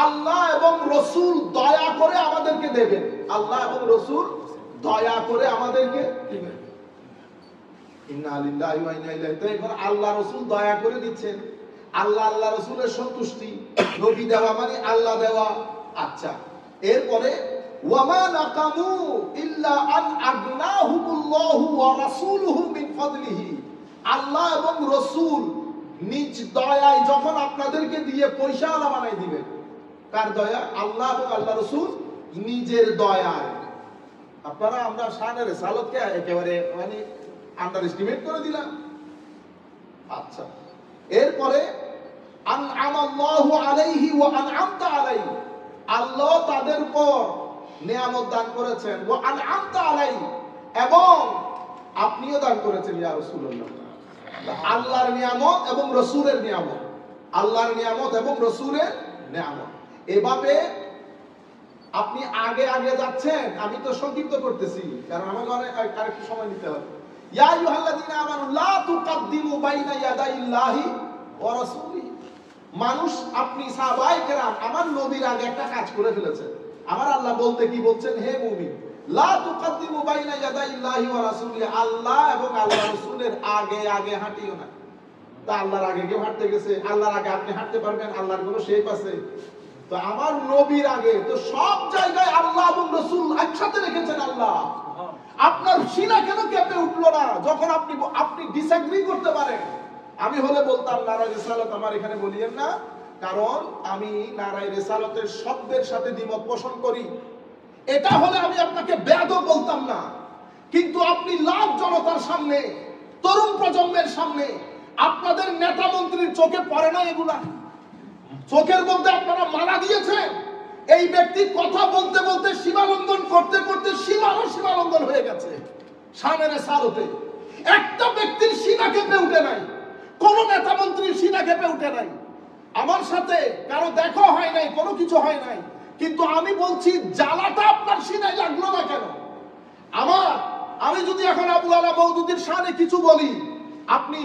আল্লাহ এবং রাসূল দয়া করে আমাদেরকে দেবেন, আল্লাহ এবং রাসূল দয়া করে আমাদেরকে দিবেন। ইন্না লিল্লাহি ওয়া ইন্না ইলাইহি রাজিউন। আল্লাহ রাসূল দয়া করে দিচ্ছেন, আল্লাহ রাসূলের সন্তুষ্টি, নবী দেওয়া মানে আল্লাহ দেওয়া। আচ্ছা, এরপরে ওয়ামা নাকামু ইল্লা আন আগনাহুমুল্লাহু ওয়া রাসূলুহু মিন ফাদলিহি, আল্লাহ এবং রাসূল নিজ দয়ায় যখন আপনাদেরকে দিয়ে পয়সাওয়ালা বানাই দিবেন। কার দয়া? আল্লাহ এবং আল্লাহ রাসূল নিজের দয়ায়। আপনারা আমরা শানে রিসালাতকে একেবারে মানে আন্ডার এস্টিমেট করে দিলাম। আচ্ছা, এরপরে আনআমাল্লাহু আলাইহি ওয়া আনআমতা আলাইহি, আল্লাহ তাদের উপর নিয়ামত দান করেছেন, ওয়া আনআমতা আলাইহি, এবং আপনিও দান করেছেন ইয়া রাসূলুল্লাহ। আল্লাহর নিয়ামত এবং রাসূলের নিয়ামত, আল্লাহর নিয়ামত এবং রাসূলের নিয়ামত। এভাবে আপনি আগে আগে যাচ্ছেন, আমি তো সংক্ষিপ্ত করতেছি কারণ আমাকে অনেক আরেকটু সময় নিতে হবে। ইয়া আইয়ুহাল্লাযীনা আমানু লা তুকাদ্দিমু বাইনা ইয়াদাইল্লাহি ওয়া রাসূলিহি, মানুষ আপনি সাহাবায়ে কেরাম আমার নবীর আগে একটা কাজ করে ফেলেছেন। আমার আল্লাহ বলতে কি বলছেন? হে মুমিন, লা তুকাদ্দিমু বাইনা ইয়াদাইল্লাহি ওয়া রাসূলিহি, আল্লাহ এবং আল্লাহর রাসূলের আগে আগে হাঁটিও না। তা আল্লাহর আগে কেউ হাঁটতে গেছে? আল্লাহর আগে আপনি হাঁটতে পারবেন? আল্লাহর কোনো শেপ আছে? তো আমার নবীর আগে তো সব জায়গায় আল্লাহ এবং রাসূল একসাথে রেখেছেন। আল্লাহ, আপনার সিনা কেন কেঁপে উঠলো না যখন আপনি ডিসএগ্রি করতে পারেন? আমি হলে বলতাম নারায়ে রিসালাত আমার এখানে বলিয়েন না, কারণ আমি নারায়ে রিসালাতের শব্দের সাথে দ্বিমত পোষণ করি। এটা হলে আমি আপনাকে বেয়াদব বলতাম না, কিন্তু আপনি লাখ জনতার সামনে, তরুণ প্রজন্মের সামনে আপনাদের নেতা মন্ত্রীর চোখে পড়ে না এগুলা? চোখের মধ্যে আপনারা মালা দিয়েছেন। এই ব্যক্তি কথা বলতে বলতে সীমালঙ্ঘন করতে করতে সীমালঙ্ঘন হয়ে গেছে। শানে রিসালাতে একটা ব্যক্তির সিনা কেঁপে উঠে নাই, কোন নেতা মন্ত্রীর সিনা কেঁপে উঠে নাই। আমার সাথে কারো দেখা হয় নাই, কোনো কিছু হয় নাই, কিন্তু আমি বলছি জ্বালাটা আপনার সিনায় লাগলো না কেন? আমি যদি এখন আবুল আলা মওদুদীর শানে কিছু বলি, আপনি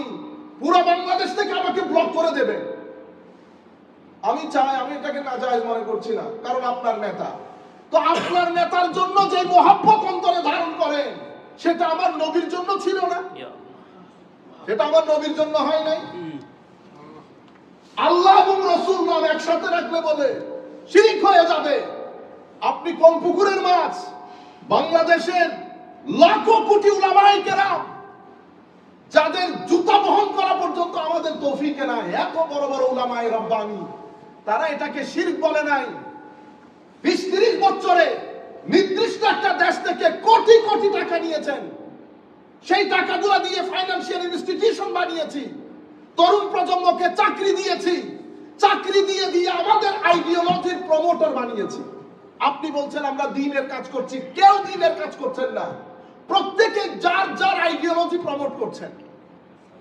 পুরো বাংলাদেশ থেকে আমাকে ব্লক করে দেবেন। আমি চাই, আমি এটাকে নাজায়েজ মনে করছি না, কারণ আপনার নেতা। তো আপনার নেতার জন্য যে মহব্বত অন্তরে ধারণ করেন, সেটা আমার নবীর জন্য ছিল না? সেটা আমার নবীর জন্য হয় নাই? আল্লাহ এবং রাসূল নাম একসাথে রাখলে বলে শিরক হয়ে যাবে। আপনি কোন পুকুরের মাছ? বাংলাদেশের লাখো কোটি উলামায়ে কেরাম যাদের জুতা বহন করা পর্যন্ত আমাদের তৌফিকে নাই, এত বড় বড় উলামায়ে রব্বানি, তারা এটাকে শিরক বলে নাই। 20-30 বছরে নির্দিষ্ট একটা দেশ থেকে কোটি কোটি টাকা নিয়েছেন, সেই টাকাগুলো দিয়ে ফাইন্যান্সিয়াল ইনস্টিটিউশন বানিয়েছি, তরুণ প্রজন্মকে চাকরি দিয়েছি, চাকরি দিয়ে দিয়ে আমাদের আইডিওলজির প্রমোটার বানিয়েছি। আপনি বলছেন আমরা দ্বীনের কাজ করছি, কেউ দ্বীনের কাজ করছেন না। প্রত্যেকে যার যার আইডিওলজি প্রমোট করছেন,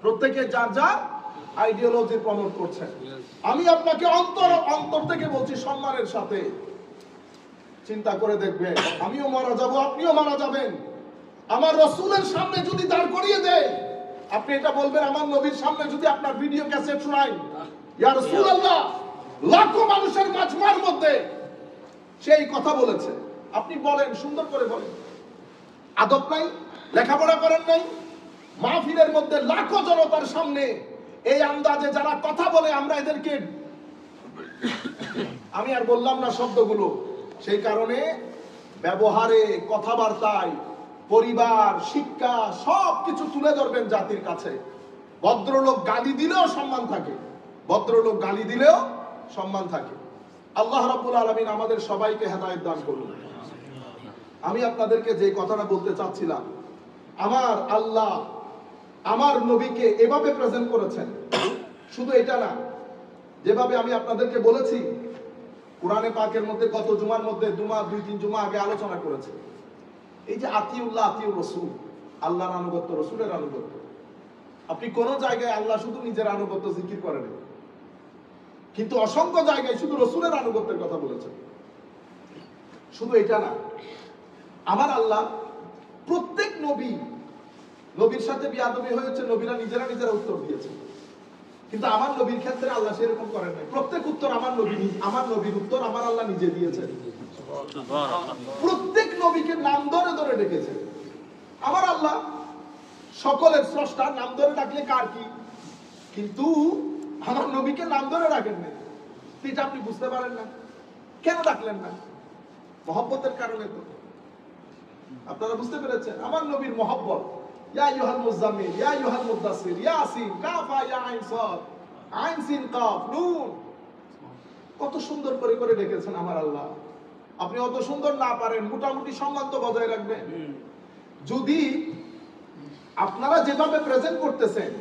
প্রত্যেকে যার যার আইডিওলজি প্রমোট করছেন। আমি আপনাকে অন্তর থেকে বলছি, সম্মানের সাথে চিন্তা করে দেখবেন, আমিও মারা যাব, আপনিও মারা যাবেন। আমার রাসূলের সামনে যদি দাঁড় করিয়ে দেয়, আপনি এটা বলবেন, আমার নবীর সামনে যদি আপনার ভিডিও ক্যাসেট শোনাই, ইয়া রাসূলুল্লাহ, লাখো মানুষের মাজমার মধ্যে সেই কথা বলেছে, আপনি বলেন, সুন্দর করে বলেন। আদব নাই, লেখাপড়া করেন নাই, মাহফিলের মধ্যে লাখো জনতার সামনে এই আন্দাজে যারা কথা বলে, আমরা এদেরকে, আমি আর বললাম না শব্দগুলো, সেই কারণে ব্যবহারে, কথাবার্তায়, পরিবার, শিক্ষা সবকিছু তুলে ধরবেন জাতির কাছে। ভদ্রলোক গালি দিলেও সম্মান থাকে, ভদ্রলোক গালি দিলেও সম্মান থাকে। আল্লাহ রাব্বুল আলামিন আমাদের সবাইকে হেদায়েত দান করুন। আমি আপনাদেরকে যে কথাটা বলতে চাচ্ছিলাম, আমার আল্লাহ আমার নবীকে এভাবে প্রেজেন্ট করেছেন। শুধু এটা না, যেভাবে আমি আপনাদেরকে বলেছি, কোরআনে পাকের মধ্যে গত জুমার মধ্যে 2-3 জুমা আগে আলোচনা করেছে, এই যে আতিউল্লাহ আতিউর রাসূল, আল্লাহর আনুগত্য, রাসূলের আনুগত্য। আপনি কোন জায়গায় আল্লাহ শুধু নিজের আনুগত্য জিকির করেন, কিন্তু অসংখ্য জায়গায় শুধু রাসূলের আনুগত্যের কথা বলেছেন। শুধু এটা না, আমার আল্লাহ প্রত্যেক নবীর সাথে বিয়াদবি হয়েছে, নবীরা নিজেরা উত্তর দিয়েছে, কিন্তু আমার নবীর ক্ষেত্রে আল্লাহ সেরকম করেন নাই। প্রত্যেক উত্তর আমার নবীর উত্তর আমার আল্লাহ নিজে দিয়েছেন। প্রত্যেক নবীকে নাম ধরে ধরে ডেকেছে। আমার আল্লাহ সকলের স্রষ্টা, নাম ধরে ডাকলে কার কি, কিন্তু আমার নবীকে নাম ধরে ডাকেন নাই। এটা আপনি বুঝতে পারেন না, কেন ডাকলেন না? মহব্বতের কারণে তো। আপনারা বুঝতে পেরেছেন? আমার নবীর মহব্বত, ইয়া আইয়ুহাল মুযাম্মিল, ইয়া আইয়ুহাল মুদ্দাসসির, ইয়াসিন, কাফা, ইয়া আইন সাদ, আইন সিন কাফ নুন, কত সুন্দর করে করে ডেকেছেন আমার আল্লাহ। আপনি অত সুন্দর না পারেন, মোটামুটি সম্মান তো বজায় রাখবেন। যদি আপনারা যেভাবে প্রেজেন্ট করতেছেন,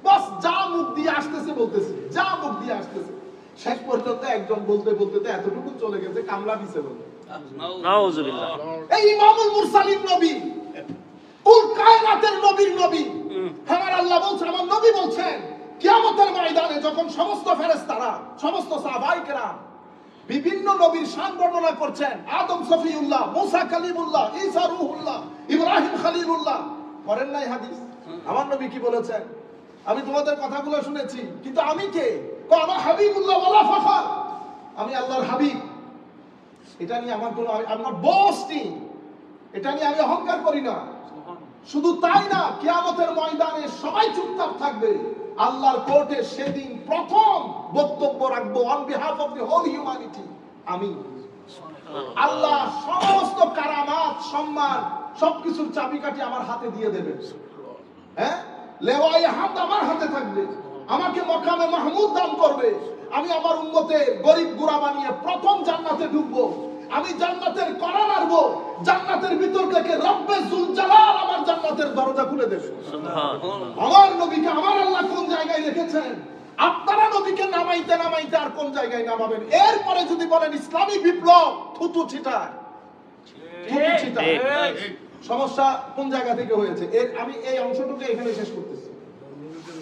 বাস যা মুখ দিয়ে আসতেছে বলতেছে, যা মুখ দিয়ে আসতেছে, শেষ পর্যন্ত একজন বলতে বলতে তো এতটুকু চলে গেছে, কামলা দিছে বলে। নাউযুবিল্লাহ। এই ইমামুল মুরসালিন নবী, কুল কায়নাতের নবীর নবী, আমার আল্লাহ বলছেন, আমার নবী বলছেন, কিয়ামতের ময়দানে যখন সমস্ত ফেরেশতারা, সমস্ত সাহাবায়ে কেরাম বিভিন্ন নবীর শান বর্ণনা করছেন, আদম সফিউল্লাহ, মুসা কালিমুল্লাহ, ঈসা রূহুল্লাহ, ইব্রাহিম খলিলুল্লাহ, করেন নাই হাদিস? আমার নবী কি বলেছেন? আমি তোমাদের কথাগুলো শুনেছি, কিন্তু আমি কে? আমার হাবিবুল্লাহ ওয়ালা ফাখর, আমি আল্লাহর হাবিব। এটা নিয়ে আমার কোনো, আমার boasting, এটা নিয়ে আমি অহংকার করি না। শুধু তাই না, কিয়ামতের ময়দানে সবাই চুপচাপ থাকবে। আল্লাহর কোর্টে সেদিন প্রথম বক্তব্য রাখবো on behalf of the whole humanity আমি। আল্লাহ সমস্ত কারামাত, সম্মান, সবকিছুর চাবিকাঠি আমার হাতে দিয়ে দেবেন। হ্যাঁ, লেওয়ায়ে হামদ আমার হাতে থাকবে, আমাকে মাকামে মাহমুদ দান করবে। আমি আমার উম্মতের গরিব গুড়া বানিয়ে প্রথম জান্নাতে ঢুকবো। আমি জান্নাতের কড়া নাড়বো, জান্নাতের ভিতর থেকে রব্বে জুল জালাল আমার জান্নাতের দরজা খুলে দেবে। আমার নবীকে আমার আল্লাহ কোন জায়গায় রেখেছেন? আপনারা নবীকে নামাইতে নামাইতে আর কোন জায়গায় নামাবেন? এরপরে যদি বলেন ইসলামী বিপ্লব, থুতু ছিটায়, থুতু ছিটায়। সমস্যা কোন জায়গা থেকে হয়েছে? আমি এই অংশটুকু এখানে শেষ করতেছি।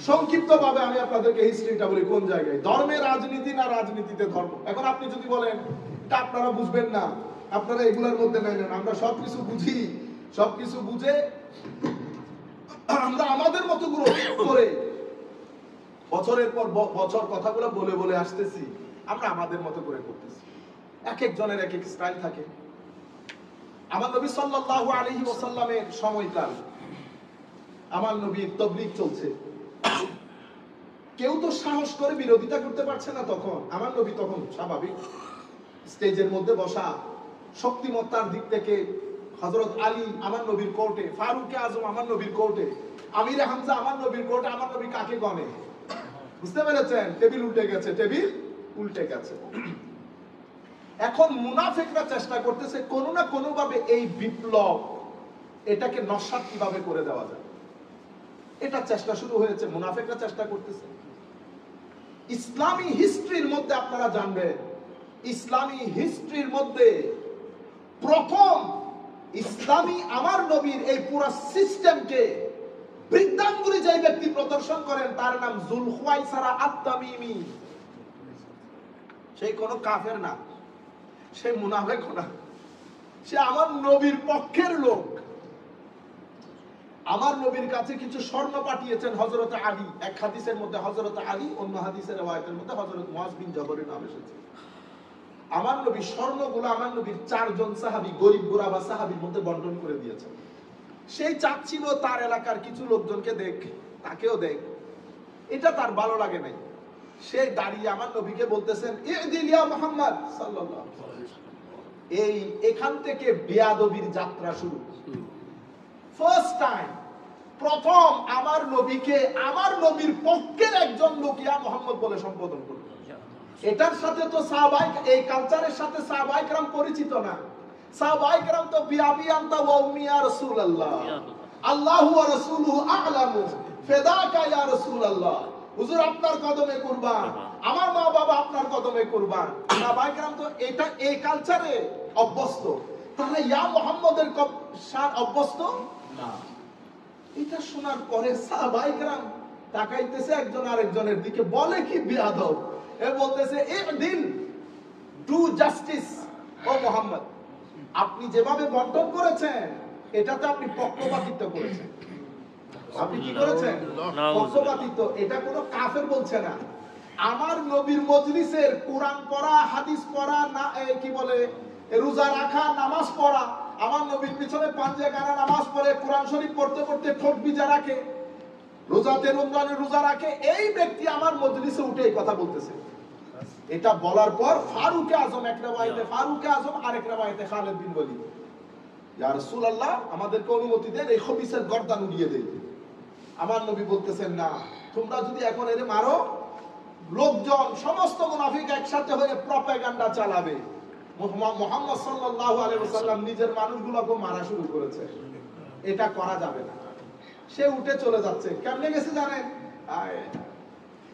সংক্ষিপ্ত ভাবে আমি আপনাদেরকে হিস্ট্রিটা বলি, কোন জায়গায় ধর্মের রাজনীতি না রাজনীতিতে ধর্ম। এখন আপনি যদি বলেন এটা আপনারা বুঝবেন না, আপনারা এগুলোর মধ্যে নাই না, আমরা সবকিছু বুঝি, সবকিছু বুঝে আমরা আমাদের মতো করে বছরের পর বছর কথাগুলো বলে বলে আসতেছি, আমরা আমাদের মতো করে করতেছি। এক একজনের এক এক স্টাইল থাকে। আমার নবী সাল্লাল্লাহু আলাইহি ওয়াসাল্লামের সময়কাল, আমার নবীর তাবলীগ চলছে। কেউ তো সাহস করে বিরোধিতা করতে পারছে না। তখন আমার নবী তখন স্বাভাবিক স্টেজের মধ্যে বসা, শক্তিমত্তার দিক থেকে হযরত আলী আমার নবীর কোর্টে, ফারুক আজম আমার নবীর কোর্টে, আমির হামজা আমার নবীর কোর্টে। আমার নবী কাকে গনে? বুঝতে পেরেছেন? টেবিল উল্টে গেছে, টেবিল উল্টে গেছে। এখন মুনাফিকরা চেষ্টা করতেছে কোনো না কোনো ভাবে এই বিপ্লব এটাকে নস্যাৎ কিভাবে করে দেওয়া যায়, এটা চেষ্টা শুরু হয়েছে। মুনাফিকরা চেষ্টা করতেছে। ইসলামী হিস্ট্রির মধ্যে আপনারা জানবেন, ইসলামী হিস্ট্রির মধ্যে প্রথম ইসলামী আমার নবীর এই পুরো সিস্টেমকে বৃদ্ধাঙ্গুলি যে ব্যক্তি প্রদর্শন করেন তার নাম যুলখুয়াইসারা আত-তামিমি। সেই কোন কাফের না, সে মুনাফিক না, সে আমার নবীর পক্ষের লোক। আমার নবীর কাছে কিছু স্বর্ণ পাঠিয়েছেন হযরত আলী। এক হাদিসের মধ্যে হযরত আলী, অন্য হাদিসের রওয়ায়াতের মধ্যে হযরত মুআজ বিন জবরের নাম এসেছে। আমার নবী স্বর্ণগুলো আমার নবীর 4 জন সাহাবী, গরিব গুরাবা সাহাবীর মধ্যে বন্টন করে দিয়েছেন। সেই চাচ্ছিল তার এলাকার কিছু লোকজনকে দেখ, তাকেও দেখ। এটা তার ভালো লাগে নাই। সে দাঁড়িয়ে আমার নবীকে বলতেছেন, ইদিল ইয়া মুহাম্মদ সাল্লাল্লাহু আলাইহি ওয়াসাল্লাম। এখান থেকে বেয়াদবির যাত্রা শুরু। ফার্স্ট টাইম, প্রথম আমার নবীকে আমার নবীর পক্ষের একজন লোক ইয়া মুহাম্মদ বলে সম্বোধন করল। এটার সাথে তো সাহাবায়ে, এই কালচারের সাথে সাহাবায়ে کرام পরিচিত না। সাহাবায়ে کرام তো বিআবি আনতা ওয়া উম্মি ইয়া রাসূলুল্লাহ, আল্লাহু ওয়া রাসূলুহু আ'লামু, ফিদাকা ইয়া রাসূলুল্লাহ। হুজুর আপনার কদমে কুরবান, আমার মা বাবা আপনার কদমে কুরবান। সাহাবায়ে کرام তো এটা এই কালচারে অভ্যস্ত। তাহলে ইয়া মুহাম্মদের শান অভ্যস্ত না। এটা শোনার পরে সাহাবায়ে کرام তাকাইতেছে একজন আরেকজনের দিকে, বলে কি বেয়াদব। এ বলতেছে, ইদিল, ডু জাস্টিস ও মুহাম্মদ। আপনি যেভাবে বন্টন করেছেন এটাতে আপনি পক্ষপাতিত্ব করেছেন। আপনি কি করেছেন? পক্ষপাতিত্ব। এটা কোনো কাফের বলছে না। আমার নবীর মজলিসের কোরআন পড়া, হাদিস পড়া, না কি বলে রোজা রাখা, নামাজ পড়া, আমার নবীর পিছনে পাঞ্জে গানা নামাজ পড়ে, কোরআন শরীফ পড়তে পড়তে ঠোঁট ভিজা রাখে, রোজাতে রমজানে রোজা রাখে, এই ব্যক্তি আমার মজলিসে উঠে এই কথা বলতেছে। এটা বলার পর ফারুক আজম, এক রাওয়ায়াতে ফারুক আজম, আরেক রাওয়ায়াতে খালিদ বিন ওয়ালিদ, ইয়া রাসূলুল্লাহ আমাদেরকে অনুমতি দেন এই খবিসের গর্দান উড়িয়ে দেই। আমার নবী বলতেছেন, না, তোমরা যদি এখন এর মারো, লোকজন সমস্ত মুনাফিক একসাথে হয়ে প্রপাগান্ডা চালাবে। মুহাম্মদ সাল্লাল্লাহু আলাইহি ওয়াসাল্লাম নিজের মানুষগুলোকে মারা শুরু করেছে, এটা করা যাবে না। সে উঠে চলে যাচ্ছে। কেমনে গেছে জানেন?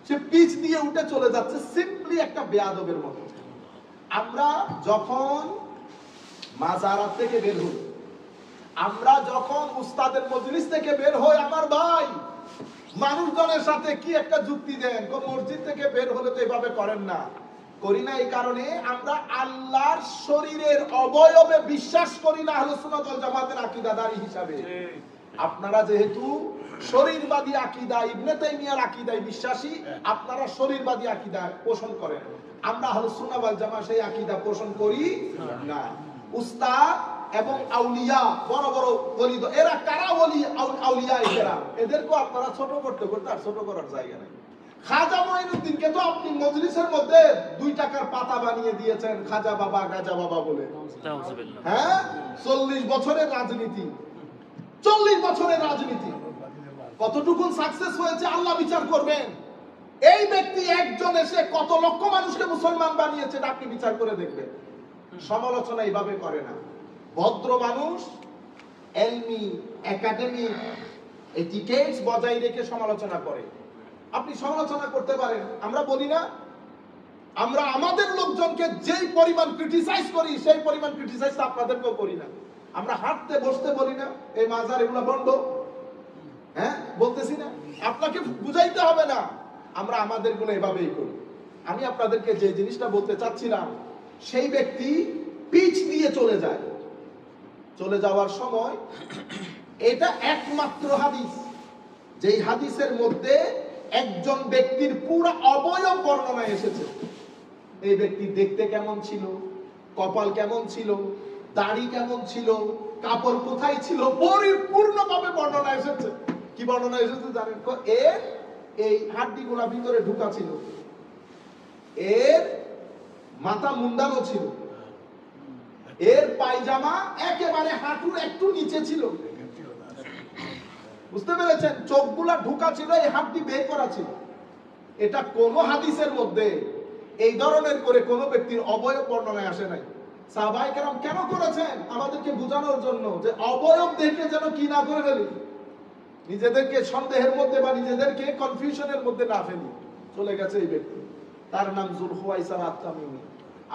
সে পিচ দিয়ে উঠে চলে যাচ্ছে, সিম্পলি একটা বেয়াদবের মতো। আমরা যখন মাজারাত থেকে বের হই, আমরা যখন উস্তাদের মজলিস থেকে বের হই, আমার ভাই মানুষজনের সাথে কি একটা যুক্তি দেন, কোন মসজিদ থেকে বের হলে তো এভাবে করেন না। করি না এই কারণে আমরা আল্লাহর শরীরের অবয়বে বিশ্বাস করি না আহলে সুন্নাত ওয়াল জামাতের আকীদাদারি হিসাবে। আপনারা যেহেতু শরীরবাদী আকীদা, ইবনে তাইমিয়ার আকীদায় বিশ্বাসী, আপনারা শরীরবাদী আকীদা পোষণ করেন। আমরা আহলে সুন্নাত ওয়াল জামাত সেই আকীদা পোষণ করি না। উস্তাদ এবং আউলিয়া, বড় বড় ওলি, এরা কারা ওলি আউলিয়া, এরা এদেরকে আপনারা ছোট করতে করতে আর ছোট করার জায়গা নেই। খাজা মঈনুদ্দিনকে তো আপনি মজলিসের মধ্যে 2 টাকার পাতা বানিয়ে দিয়েছেন খাজা বাবা, গাজা বাবা বলে। হ্যাঁ, 40 বছরের রাজনীতি, 40 বছরের রাজনীতি কতটুকু সাকসেস হয়েছে আল্লাহ বিচার করবেন। এই ব্যক্তি একজন এসে কত লক্ষ মানুষকে মুসলমান বানিয়েছে, আপনি বিচার করে দেখবেন। সমালোচনা এইভাবে করে না। ভদ্র মানুষ এলমি, একাডেমিক এটিকেটস বজায় রেখে সমালোচনা করে। আপনি সমালোচনা করতে পারেন, আমরা বলি না। আমরা আমাদের লোকজনকে যেই পরিমাণ ক্রিটিসাইজ করি সেই পরিমাণ ক্রিটিসাইজ আপনাদেরকেও করি না। আমরা হাঁটতে বসতে বলি না এই মাজার এগুলো বন্ধ, হ্যাঁ বলতেছি না? আপনাকে বুঝাইতে হবে না, আমরা আমাদের গুলো এভাবেই করি। আমি আপনাদেরকে যে জিনিসটা বলতে চাচ্ছিলাম, সেই ব্যক্তি পিচ দিয়ে চলে যায়। চলে যাওয়ার সময় এটা একমাত্র হাদিস, যেই হাদিসের মধ্যে একজন ব্যক্তির পুরো অবয়ব বর্ণনা এসেছে। এই ব্যক্তি দেখতে কেমন ছিল, কপাল কেমন ছিল, দাড়ি কেমন ছিল, কাপড় কোথায় ছিল, পরিপূর্ণভাবে বর্ণনা এসেছে। কি বর্ণনা এসেছে জানেন? এই হাড্ডিগুলা ভিতরে ঢুকা ছিল, এর মাথা মুন্ডানো ছিল, এর পায়জামা একেবারে হাঁটুর একটু নিচে ছিল, বুঝতে পেরেছেন? চোখগুলা ঢুকা ছিল, এই হাড্ডি বের করা ছিল। এটা কোন হাদিসের মধ্যে এই ধরনের করে কোন ব্যক্তির অবয়ব বর্ণনায় আসে নাই। সাহাবায়ে কেরাম কেন করেছেন? আমাদেরকে বোঝানোর জন্য যে অবয়ব দেখে যেন কি না করে ফেলি, নিজেদেরকে সন্দেহের মধ্যে বা নিজেদেরকে কনফিউশনের মধ্যে না ফেলি। চলে গেছে এই ব্যক্তি, তার নাম যুলহুয়াইসার আত-তামিমি।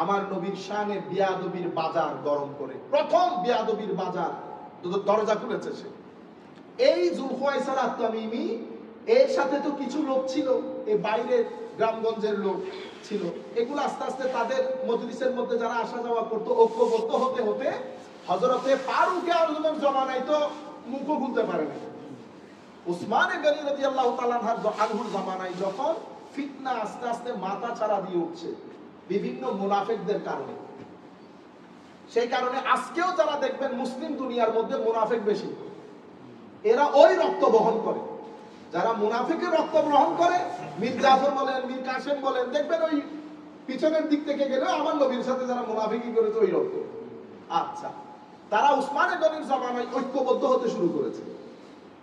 আমার নবীর শানে বিয়াদবির বাজার গরম করে, প্রথম বিয়াদবির বাজার দরজা খুলেছে সে। এই যুলহুয়াইসার আত-তামিমি, এর সাথে তো কিছু লোক ছিল, এই বাইরের গ্রামগঞ্জের লোক ছিল। এগুলো আস্তে আস্তে তাদের মজলিসের মধ্যে যারা আসা যাওয়া করতো, ঐক্যবদ্ধ হতে হতে হযরতে ফারুক আযমের জমানায় তো মুখও খুলতে পারে না। উসমান গনি রাদিয়াল্লাহু তাআলা আনহুর জামানায় যখন ফিতনা আস্তে আস্তে মাথা ছাড়া দিয়ে উঠছে বিভিন্ন মুনাফিকদের কারণে, সেই কারণে আজকেও যারা দেখবেন মুসলিম দুনিয়ার মধ্যে মুনাফিক বেশি, এরা ওই রক্ত বহন করে। যারা মুনাফিকের রক্ত গ্রহণ করে, মীর জাফর বলেন, মীর কাসেম বলেন, দেখবেন ওই পিছনের দিক থেকে গেলে আমার নবীর সাথে যারা মুনাফিকি করেছে ওই রক্ত। আচ্ছা, তারা উসমান গনির জামানায় ঐক্যবদ্ধ হতে শুরু করেছে।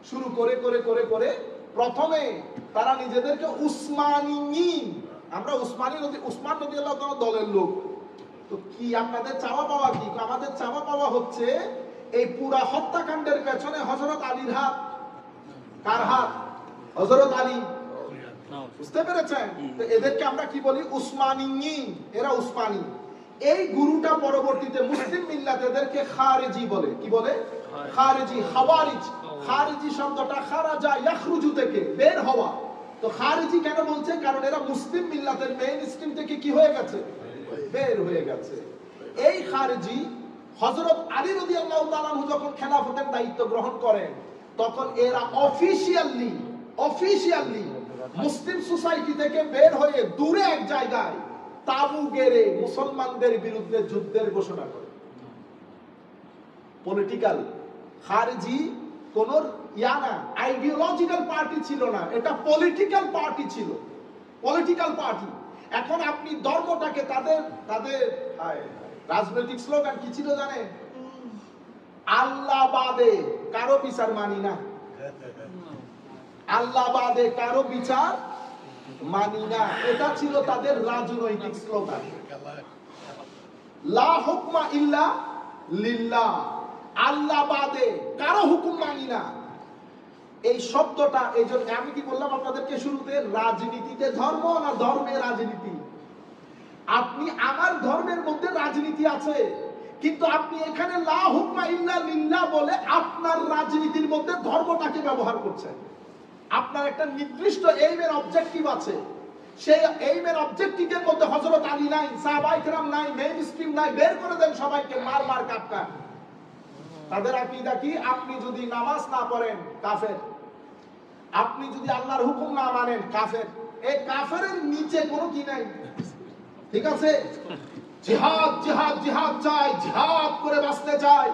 শুরু করে করে করে করে প্রথমে তারা নিজেদেরকে উসমানী, আমরা উসমান রাদিয়াল্লাহু তাআলা দলের লোক। তো কি আপনাদের চাওয়া পাওয়া কি? আমাদের চাওয়া পাওয়া হচ্ছে এই পুরা হত্যাকাণ্ডের পেছনে হযরত আলীর হাত। কার হাত? হযরত আলী। বুঝতে পেরেছেন? তো এদেরকে আমরা কি বলি? উসমানী। এরা উসমানী। এই গুরুটা পরবর্তীতে মুসলিম মিল্লাত এদেরকে খারেজি বলে। কি বলে? খারেজি, খাওয়ারিজ। খারেজি শব্দটা খারাজা ইয়াখরুজু থেকে, বের হওয়া। তো খারেজি কেন বলছে? কারণ এরা মুসলিম মিল্লাতের মেইন স্ট্রিম থেকে কি হয়ে গেছে? বের হয়ে গেছে। এই খারেজি হযরত আলী রাদিয়াল্লাহু তাআলা আনহু যখন খেলাফতের দায়িত্ব গ্রহণ করেন, তখন এরা অফিশিয়ালি মুসলিম সোসাইটি থেকে বের হয়ে দূরে এক জায়গায় তাবু গেড়ে মুসলমানদের বিরুদ্ধে যুদ্ধের ঘোষণা করে। পলিটিক্যাল খারেজি কোন আইডিওলজিক্যাল পার্টি ছিল না, এটা পলিটিক্যাল পার্টি ছিল, পলিটিক্যাল পার্টি। এখন আপনি ধর্মটাকে তাদের রাজনৈতিক স্লোগান কি ছিল জানেন? আল্লাহ বাদে কারো বিচার মানি না, আল্লাহ বাদে কারো বিচার মানি না, এটা ছিল তাদের রাজনৈতিক স্লোগান। লা হুকমা ইল্লা লিল্লাহ, আল্লাহ বাদে কারো হুকুম মানি না। এই শব্দটা, এই জন্য আমি কি বললাম আপনাদেরকে শুরুতে, রাজনীতিতে ধর্ম না ধর্মে রাজনীতি? আপনি আমার ধর্মের মধ্যে রাজনীতি আছে, কিন্তু আপনি এখানে লা হুকমা ইল্লা লিল্লাহ বলে আপনার রাজনীতির মধ্যে ধর্মটাকে ব্যবহার করছেন। আপনার একটা নির্দিষ্ট এইমের অবজেক্টিভ আছে, সেই এইমের অবজেক্টিভের মধ্যে হযরত আলী নাই, সাহাবায়ে কেরাম নাই, মেইন স্ট্রিম নাই, বের করে দেন সবাইকে, মার কাটকা। তাদের আকীদা কি? আপনি যদি নামাজ না পড়েন কাফের, আপনি যদি আল্লাহর হুকুম না মানেন কাফের। এই কাফেরের নিচে কোনো কি নাই, ঠিক আছে? জিহাদ জিহাদ জিহাদ চাই, জিহাদ করে বাঁচতে চাই।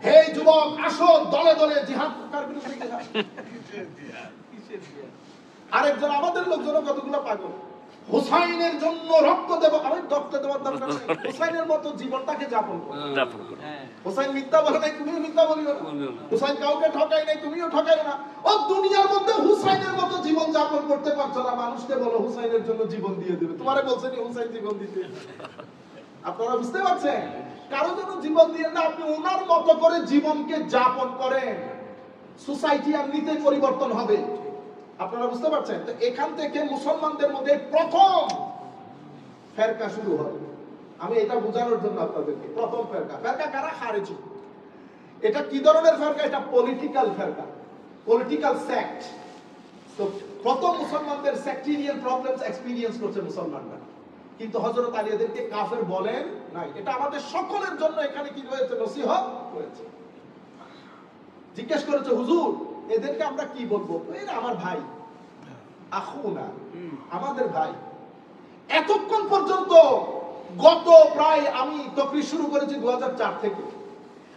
হে যুবক, আসো দলে দলে জিহাদ কার বিরুদ্ধে জিহাদ? আরেকজন আমাদের লোকজন কতগুলো পাগল, হুসাইনের জন্য রক্ত দেব। আমি রক্ত দেওয়ার দরকার নেই, হুসাইনের মতো জীবনটাকে যাপন করো। হুসাইন মিথ্যা বলে নাই, তুমিও মিথ্যা বলিও না। হুসাইন কাউকে ঠকাই নাই, তুমিও ঠকাই না। ও দুনিয়ার মধ্যে হুসাইনের মতো জীবন যাপন করতে পারছো না, মানুষকে বলো হুসাইনের জন্য জীবন দিয়ে দেবে। তোমারে বলছেন হুসাইন জীবন দিতে? আপনারা বুঝতে পারছেন? কারো জন্য জীবন দিয়ে না, আপনি ওনার মতো করে জীবনকে যাপন করেন, সোসাইটি আর নীতি পরিবর্তন হবে। আপনারা বুঝতে পারছেন? তো এখান থেকে মুসলমানদের মধ্যে প্রথম ফেরকা শুরু হয়। আমি এটা বোঝানোর জন্য আপনাদেরকে, প্রথম ফেরকা কারা? খারেজি। এটা কি ধরনের ফেরকা? এটা পলিটিক্যাল ফেরকা, পলিটিক্যাল সেক্ট। তো প্রথম মুসলমানদের সেক্টেরিয়ান প্রবলেমস এক্সপেরিয়েন্স করছে মুসলমানরা, কিন্তু হযরত আলী এদেরকে কাফের বলেন নাই। এটা আমাদের সকলের জন্য এখানে কি হয়েছে? নসিহত হয়েছে। জিজ্ঞেস করেছে, হুজুর এদেরকে আমরা কি বলবো? এরা আমার ভাই, আখুনা, আমাদের ভাই। এতক্ষণ পর্যন্ত গত প্রায়, আমি তকরির শুরু করেছি 2004 থেকে,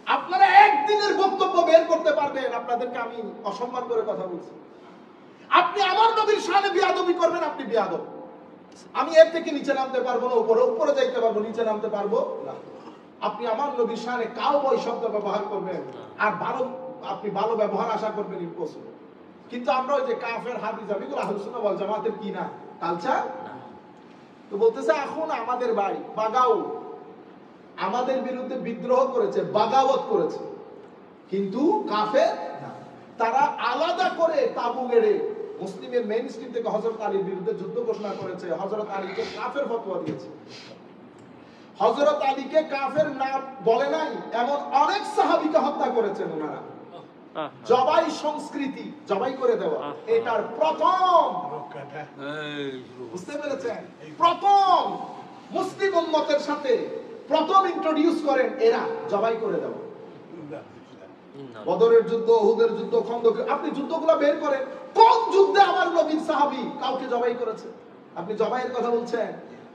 আপনারা একদিনের বক্তব্য বের করতে পারবেন আপনাদেরকে আমি অসম্মান করে কথা বলছি? আপনি আমার নবীর শানে বিয়াদবি করবেন, আপনি বিয়াদব। আমি এর থেকে নিচে নামতে পারবো না, উপরে উপরে যাইতে পারবো, নিচে নামতে পারবো না। আপনি আমার নবীর শানে কাউবয় শব্দ ব্যবহার করবেন আর ভালো, আপনি ভালো ব্যবহার আশা করবেন, ইম্পসিবল। কিন্তু আমরা ওই যে কাফের হাবিজাবি গুলো আহলে সুন্নাহ ওয়াল জামাতের কি না কালচার। তো বলতেছে এখন আমাদের ভাই বাগাও আমাদের বিরুদ্ধে বিদ্রোহ করেছে, বাগাওয়াত করেছে, কিন্তু কাফের না। তারা আলাদা করে তাবু গেড়ে মুসলিমের মেইন স্ট্রিম থেকে হযরত আলীর বিরুদ্ধে যুদ্ধ ঘোষণা করেছে, হযরত আলীকে কাফের ফতোয়া দিয়েছে। হযরত আলীকে কাফের না বলে নাই এমন অনেক সাহাবীকে হত্যা করেছেন ওনারা। জবাই সংস্কৃতি, জবাই করে দেওয়া, এটার প্রথম, বুঝতে পেরেছেন, প্রথম মুসলিম উম্মতের সাথে প্রথম ইন্ট্রোডিউস করেন এরা, জবাই করে দেওয়া। বদরের যুদ্ধ, উহুদের যুদ্ধ, খন্দকের, আপনি যুদ্ধগুলো বের করেন, কোন যুদ্ধে আমার নবীর সাহাবী কাউকে জবাই করেছে? আপনি জবাইয়ের কথা বলছেন।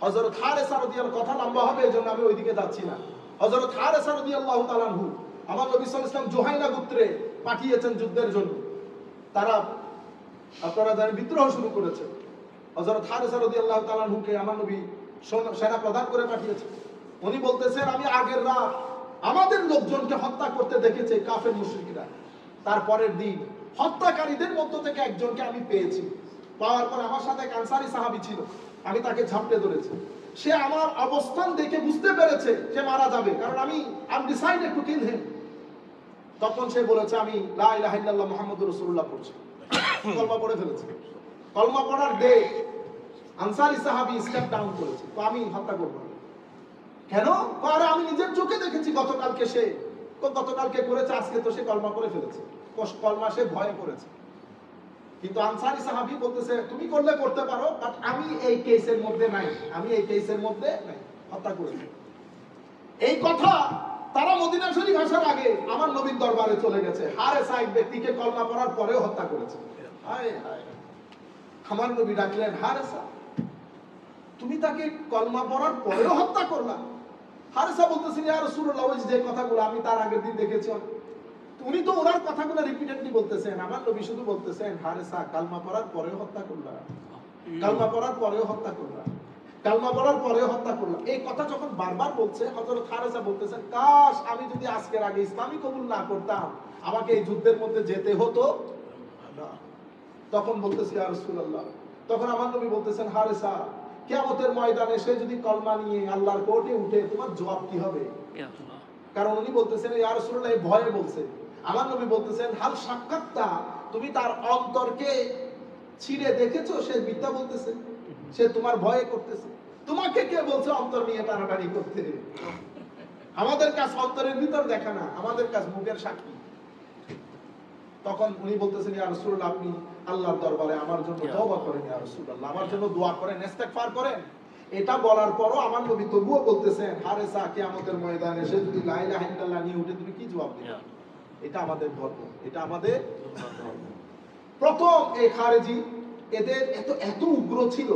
হযরত হারেসা রাদিয়াল্লাহু, কথা লম্বা হবে এজন্য আমি ওইদিকে যাচ্ছি না। হযরত হারেসা রাদিয়াল্লাহু তাআলা আনহু আমার নবী সাল্লাল্লাহু আলাইহি ওয়াসাল্লাম জুহাইনা গোত্রে পাঠিয়েছেন যুদ্ধের জন্য। তারা আপনারা জানেন বিদ্রোহ শুরু করেছে। হযরত হারেসা রাদিয়াল্লাহু তাআলা আনহুকে আমার নবী সেনা প্রধান করে পাঠিয়েছেন। উনি বলতেছেন আমি আগের রাত আমাদের লোকজনকে হত্যা করতে দেখেছে কাফের মুশরিকরা। তারপরের দিন হত্যাকারীদের মধ্য থেকে একজনকে আমি পেয়েছি। পাওয়ার পর আমার সাথে এক আনসারী সাহাবী ছিল, আমি তাকে ঝাপটে ধরেছি। সে আমার অবস্থান দেখে বুঝতে পেরেছে সে মারা যাবে, কারণ আমি ডিসাইডেড টু কিল হিম। তখন সে বলেছে আমি লা ইলাহা ইল্লাল্লাহ মুহাম্মাদুর রাসূলুল্লাহ পড়ছি, কলমা পড়ে ফেলেছে। কলমা পড়ার দে আনসারী সাহাবী স্টেপ ডাউন করেছে, তো আমি হত্যা করব না। কেন? আরে আমি নিজের চোখে দেখেছি গতকালকে করেছে, আজকে তো সে কলমা করে ফেলেছে। কলমা সে ভয়ে করেছে। কিন্তু আনসারী সাহাবী বলতেছে তুমি করলে করতে পারো, বাট আমি এই কেসের মধ্যে নাই, আমি এই কেসের মধ্যে নাই, হত্যা করেছি। এই কথা তারা মদিনা শরীফ আসার আগে আমার নবীর দরবারে চলে গেছে। হারেসা এক ব্যক্তিকে কলমা পড়ার পরেও হত্যা করেছে। হায় হায়, আমার নবী ডাকলেন হারেসা, তুমি তাকে কলমা পড়ার পরেও হত্যা করলা? হারেসা বলতেছেন ইয়া রাসূলুল্লাহ, ওই যে কথাগুলো আমি তার আগের দিন দেখেছি। উনি তো ওনার কথাগুলো রিপিটেডলি বলতেছেন, আমার নবী শুধু বলতেছেন হারেসা কালমা পড়ার পরেও হত্যা করলা, কালমা পড়ার পরেও হত্যা করলা, কালমা পড়ার পরেও হত্যা করলা। এই কথা যখন বারবার বলছে হযরত হারেসা বলতেছেন কাশ আমি যদি আজকের আগে ইসলামী কবুল না করতাম, আমাকে এই যুদ্ধের মধ্যে যেতে হতো না। তখন বলতেছি ইয়া রাসূলুল্লাহ, তখন আমার নবী বলতেছেন হারেসা কিয়ামতের ময়দানে সে যদি কলমা নিয়ে আল্লাহর কোর্টে উঠে তোমার জবাব কি হবে? কারণ উনি বলতেছেন ইয়া রাসূলুল্লাহ এই ভয়ে বলছে। আমার নবী বলতেছেন হাল সাক্ষাৎতা, তুমি তার অন্তরকে ছিঁড়ে দেখেছো? সে মিথ্যা বলতেছে, সে তোমার ভয়ে করতেছে। তোমাকে কে বলছে অন্তর নিয়ে টানাটানি করতে? আমাদের কাজ অন্তরের ভিতর দেখা না, আমাদের কাজ মুখের সাক্ষী। তখন উনি বলতেছেন ইয়া রাসূলুল্লাহ আপনি আল্লাহর দরবারে আমার জন্য তওবা করেন, ইয়া রাসূলুল্লাহ আমার জন্য দোয়া করেন, ইস্তেগফার করেন। এটা বলার পরও আমার নবী তবুও বলতেছেন হারেসা কিয়ামতের ময়দানে সে যদি লা ইলাহা ইল্লাল্লাহ নিয়ে উঠে তুমি কি জবাব দিবে? এটা আমাদের ধর্ম, এটা আমাদের ধর্ম। প্রথম এই খারেজি এদের এত উগ্র ছিল।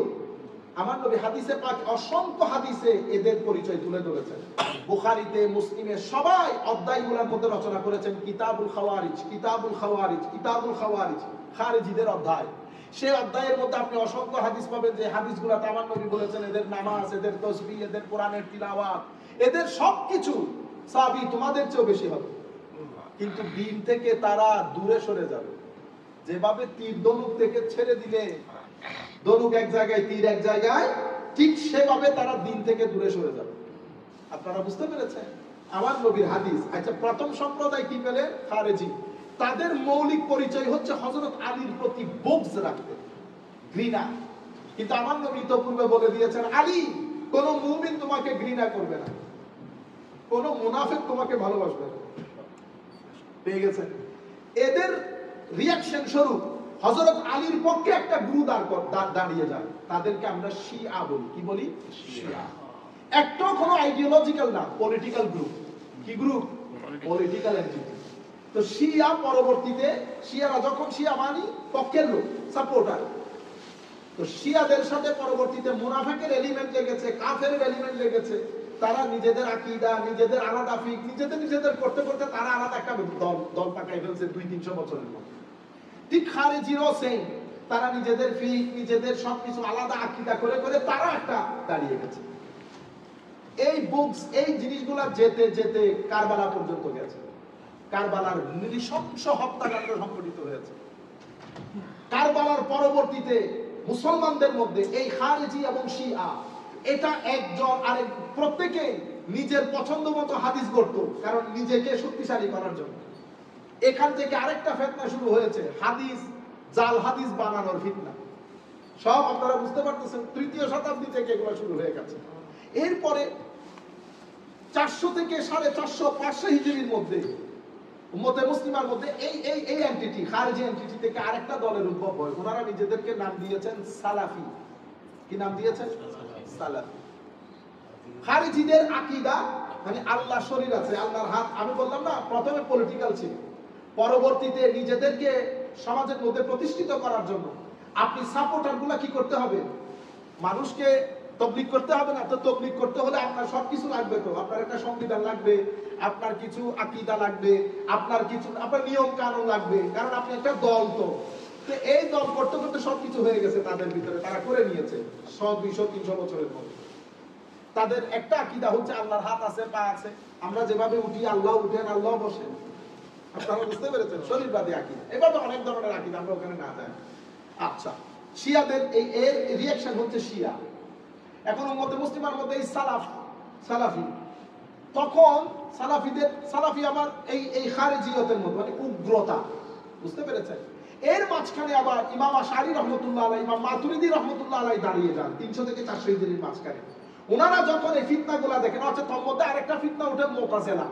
আমার নবী হাদিসে পাক অসংখ্য হাদিসে এদের পরিচয় তুলে ধরেছেন। বুখারীতে, মুসলিমে সবাই অধ্যায়গুলোর মধ্যে রচনা করেছেন কিতাবুল খাওয়ারিজ, কিতাবুল খাওয়ারিজ, কিতাবুল খাওয়ারিজ, খারেজিদের অধ্যায়। সেই অধ্যায়ের মধ্যে আপনি অসংখ্য হাদিস পাবেন যে হাদিসগুলোতে আমার নবী বলেছেন এদের নামাজ, এদের তাসবিহ, এদের কোরআনের তিলাওয়াত, এদের সবকিছু সাহাবী তোমাদের চেয়েও বেশি হবে। কিন্তু দিন থেকে তারা দূরে সরে যাবে। যেভাবে তীর ধনুক থেকে ছেড়ে দিলে ধনুক এক জায়গায় তীর এক জায়গায়, ঠিক সেভাবে তারা দিন থেকে দূরে সরে যাবে। আপনারা বুঝতে পেরেছেন? আমার নবীর হাদিস। আচ্ছা, প্রথম সম্প্রদায় কি পেলে? খারেজি। তাদের মৌলিক পরিচয় হচ্ছে হযরত আলীর প্রতি বুগজ রাখতে, ঘৃণা। কিন্তু আমার নবী তো পূর্বে বলে দিয়েছেন আলী কোন মুমিন তোমাকে ঘৃণা করবে না, কোন মুনাফিক তোমাকে ভালোবাসবে না। পেয়ে গেছেন? এদের রিঅ্যাকশন স্বরূপ হযরত আলীর পক্ষে একটা গ্রুপ দাঁড়িয়ে যায়, তাদেরকে আমরা শিয়া বলি। কি বলি? শিয়া। একটাও কোনো আইডিওলজিক্যাল না, পলিটিক্যাল গ্রুপ। কি গ্রুপ? Political entity. তো শিয়া পরবর্তীতে, শিয়ারা যখন শিয়া মানি পক্ষের লোক, সাপোর্টার, তো শিয়াদের সাথে পরবর্তীতে মুনাফিকের এলিমেন্ট লেগেছে, কাফেরের এলিমেন্ট লেগেছে। তারা নিজেদের আকীদা, নিজেদের আলাদা ফিক, নিজেদের করতে করতে তারা আলাদা একটা দল পাকাই ফেলছে 200-300 বছরের মধ্যে। ঠিক খারেজিরও সেম। তারা নিজেদের ফিক নিজেদের সবকিছু আলাদা আকীদা করে করে তারা একটা দাঁড়িয়ে গেছে। এই বুকস এই জিনিসগুলা যেতে যেতে কারবালা পর্যন্ত গেছে। কারবালার নৃশংস হত্যাকাণ্ড সংঘটিত হয়েছে। কারবালার পরবর্তীতে মুসলমানদের মধ্যে এই খারেজি এবং শিয়া এটা একজন আরেক প্রত্যেকে নিজের পছন্দ মতো হাদিস গড়ত, কারণ নিজেকে শক্তিশালী করার জন্য। এখান থেকে আরেকটা ফিতনা শুরু হয়েছে, হাদিস জাল হাদিস বানানোর ফিতনা। সব আপনারা বুঝতে পারতেছেন, তৃতীয় শতাব্দী থেকে এগুলো শুরু হয়ে গেছে। এরপরে 400 থেকে 450 500 হিজরির মধ্যে উম্মতে মুসলিমার মধ্যে এই এন্টিটি খারেজি এন্টিটি থেকে আরেকটা দলের উদ্ভব হয়। ওনারা নিজেদেরকে নাম দিয়েছেন সালাফি। কি নাম দিয়েছেন? সালাফি। খারেজিদের আকীদা মানে আল্লাহ শরীর আছে, আল্লাহর হাত। আমি বললাম না প্রথমে পলিটিক্যাল ছিল, পরবর্তীতে নিজেদেরকে সমাজের মধ্যে প্রতিষ্ঠিত করার জন্য আপনি সাপোর্টারগুলো কি করতে হবে? মানুষকে তবলিগ করতে হবে না? তো তবলিগ করতে হলে আপনার সবকিছু লাগবে। তো আপনার একটা সংবিধান লাগবে, আপনার কিছু আকীদা লাগবে, আপনার নিয়ম কানুন লাগবে, কারণ আপনি একটা দল। তো এই দল করতে করতে সবকিছু হয়ে গেছে তাদের ভিতরে, তারা করে নিয়েছে 100 200 300 বছরের মধ্যে। তাদের একটা আকীদা হচ্ছে আল্লাহর হাত আছে, পা আছে, আমরা যেভাবে উঠি আল্লাহ উঠেন, আল্লাহ বসেন। আপনারা বুঝতে পেরেছেন? শরীরবাদী আকীদা। এভাবে অনেক ধরনের আকীদা, আমরা ওখানে না যাই। আচ্ছা, শিয়াদের এর রিঅ্যাকশন হচ্ছে শিয়া। এখন উম্মতে মুসলিমার মধ্যে এই সালাফি, তখন সালাফি আবার এই খারেজিয়তের মধ্যে মানে উগ্রতা, বুঝতে পেরেছেন? এর মাঝখানে আবার ইমাম আশআরী রাহমাতুল্লাহ আলাইহি, ইমাম মাতুরিদি রাহমাতুল্লাহ আলাইহি দাঁড়িয়ে যান 300 থেকে 400 হিজরির মাঝখানে। ওনারা যখন এই ফিতনাগুলো দেখেন, আচ্ছা তার মধ্যে আরেকটা ফিতনা ওঠে মুতাজিলা,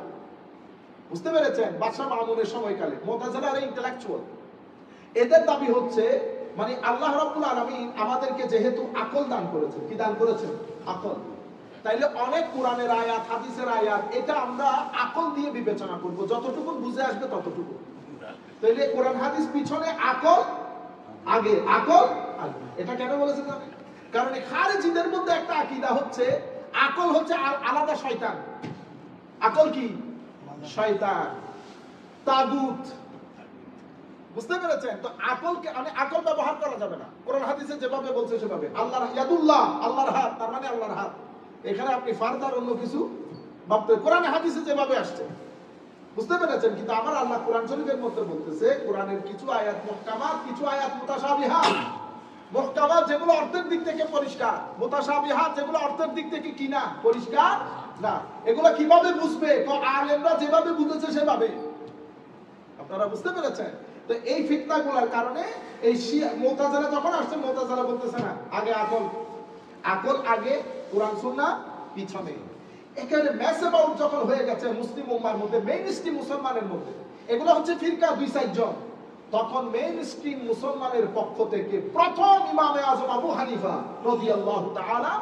বুঝতে পেরেছেন? বাদশাহ মামুনের সময়কালে মুতাজিলা আর ইন্টেলেকচুয়াল, এদের দাবি হচ্ছে মানে আল্লাহ রাব্বুল আলামিন আমাদেরকে যেহেতু আকল দান করেছেন, কি দান করেছেন? আকল। তাইলে অনেক কোরআনের আয়াত, হাদিসের আয়াত, এটা আমরা আকল দিয়ে বিবেচনা করব, যতটুকু বুঝে আসবে ততটুকু। তাইলে কোরআন হাদিস পিছনে, আকল আগে, আকল আগে। এটা কেন বলেছেন জানেন? কারণ এই খারেজিদের মধ্যে একটা আকীদা হচ্ছে আকল হচ্ছে আলাদা শয়তান। আকল কি? শয়তান, তাগুত, বুঝতে পেরেছেন? তো আকলকে আকল ব্যবহার করা যাবে না। কোরআন হাদিসে যেভাবে বলছে সেভাবে। আল্লাহর ইয়াদুল্লাহ, আল্লাহর হাত, তার মানে আল্লাহর হাত। এখানে আপনি ফারদার অন্য কিছু ভাবতে, কোরআন হাদিসে যেভাবে আসছে, বুঝতে পেরেছেন? কিন্তু আমার আল্লাহ কোরআন শরীফের মধ্যে বলতেছে কোরআনের কিছু আয়াত মুহকামাত, কিছু আয়াত মুতাশাবিহাত। মুহকামাত যেগুলো অর্থের দিক থেকে পরিষ্কার, মুতাশাবিহাত যেগুলো অর্থের দিক থেকে কি না পরিষ্কার না। এগুলো কিভাবে বুঝবে? তো আলেমরা যেভাবে বুঝেছে সেভাবে। আপনারা বুঝতে পেরেছেন? তো এই ফিতনাগুলোর কারণে এই শিয়া মুতাজিলা যখন আসছে, মুতাজিলা বলতেছে না আগে আকল, আকল আগে, কোরআন সুন্নাহ পিছনে। এখানে ম্যাস অ্যাবাউট যখন হয়ে গেছে মুসলিম উম্মার মধ্যে, মেইনস্ট্রিম মুসলমানের মধ্যে, এগুলো হচ্ছে ফিরকা 2-4 জন, তখন মেইনস্ট্রিম মুসলমানের পক্ষ থেকে প্রথম ইমামে আযম আবু হানিফা রাদিয়াল্লাহু তাআলা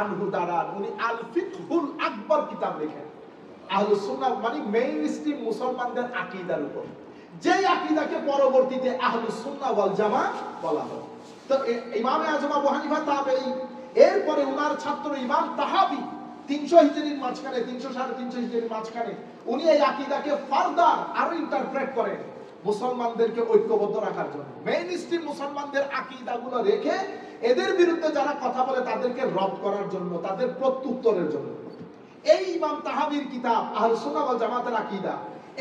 আনহু দাঁড়ান। উনি আল ফিকহুল আকবর কিতাব লেখেন আহলুস সুন্নাহ মানে মেইনস্ট্রিম মুসলমানদের আকীদার উপর, যে আকীদাকে পরবর্তীতে আহলুস সুন্নাহ ওয়াল জামাত বলা হয়। তো ইমামে আযম আবু হানিফা তাবেঈ, এরপরে উনার ছাত্র ইমাম তাহাবী 300 হিজরির মাঝখানে, 300 350 হিজরির মাঝখানে উনি এই আকীদাকে ফারদার আরো ইন্টারপ্রেট করেন মুসলমানদেরকে ঐক্যবদ্ধ রাখার জন্য। মেইনস্ট্রিম মুসলমানদের আকীদাগুলো রেখে এদের বিরুদ্ধে যারা কথা বলে তাদেরকে রদ করার জন্য, তাদের প্রত্যুত্তরের জন্য এই ইমাম তাহাবীর কিতাব আহলুস সুন্নাহ ওয়াল জামাতের আকীদা,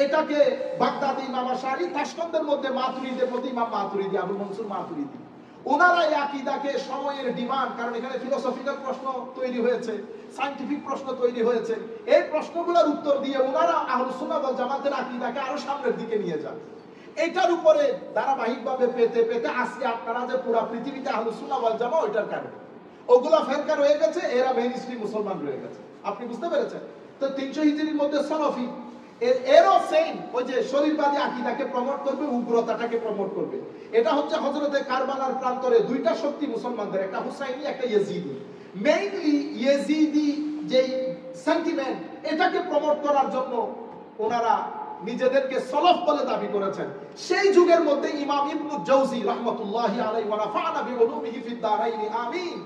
এটাকে বাগদাদি ইমাম আশআরী, তাশকন্দের মধ্যে মাতুরিদের মধ্যে ইমাম মাতুরিদি, আবু মনসুর মাতুরিদি, ওনারা এই আকীদাকে সময়ের ডিমান্ড, কারণ এখানে ফিলোসফিক্যাল প্রশ্ন তৈরি হয়েছে, সায়েন্টিফিক প্রশ্ন তৈরি হয়েছে, এই প্রশ্নগুলোর উত্তর দিয়ে ওনারা আহলুস সুন্নাহ ওয়াল জামাতের আকীদাকে আরো সামনের দিকে নিয়ে যান। এটার উপরে ধারাবাহিকভাবে পেতে পেতে আজকে আপনারা যে পুরো পৃথিবীতে আহলুস সুন্নাহ ওয়াল জামাত, ওইটার কারণে ওগুলা ফেরকা রয়ে গেছে, এরা মেইনস্ট্রিম মুসলমান রয়ে গেছে। আপনি বুঝতে পেরেছেন? তো 300 হিজরির মধ্যে সালাফি এরও সেম ওই যে শরীরবাদী আকীদাকে প্রমোট করবে, উগ্রতাটাকে প্রমোট করবে। এটা হচ্ছে হযরতে কারবালার প্রান্তরে দুইটা শক্তি মুসলমানদের, একটা হুসাইনি একটা ইয়েজিদি। মেইনলি ইয়েজিদি যে সেন্টিমেন্ট, এটাকে প্রমোট করার জন্য ওনারা নিজেদেরকে সলফ বলে দাবি করেছেন। সেই যুগের মধ্যে ইমাম ইবনে জাওজি রাহমাতুল্লাহি আলাইহি ওয়া নাফা'না বিউলুমিহি ফিদ দারাইনি আমিন,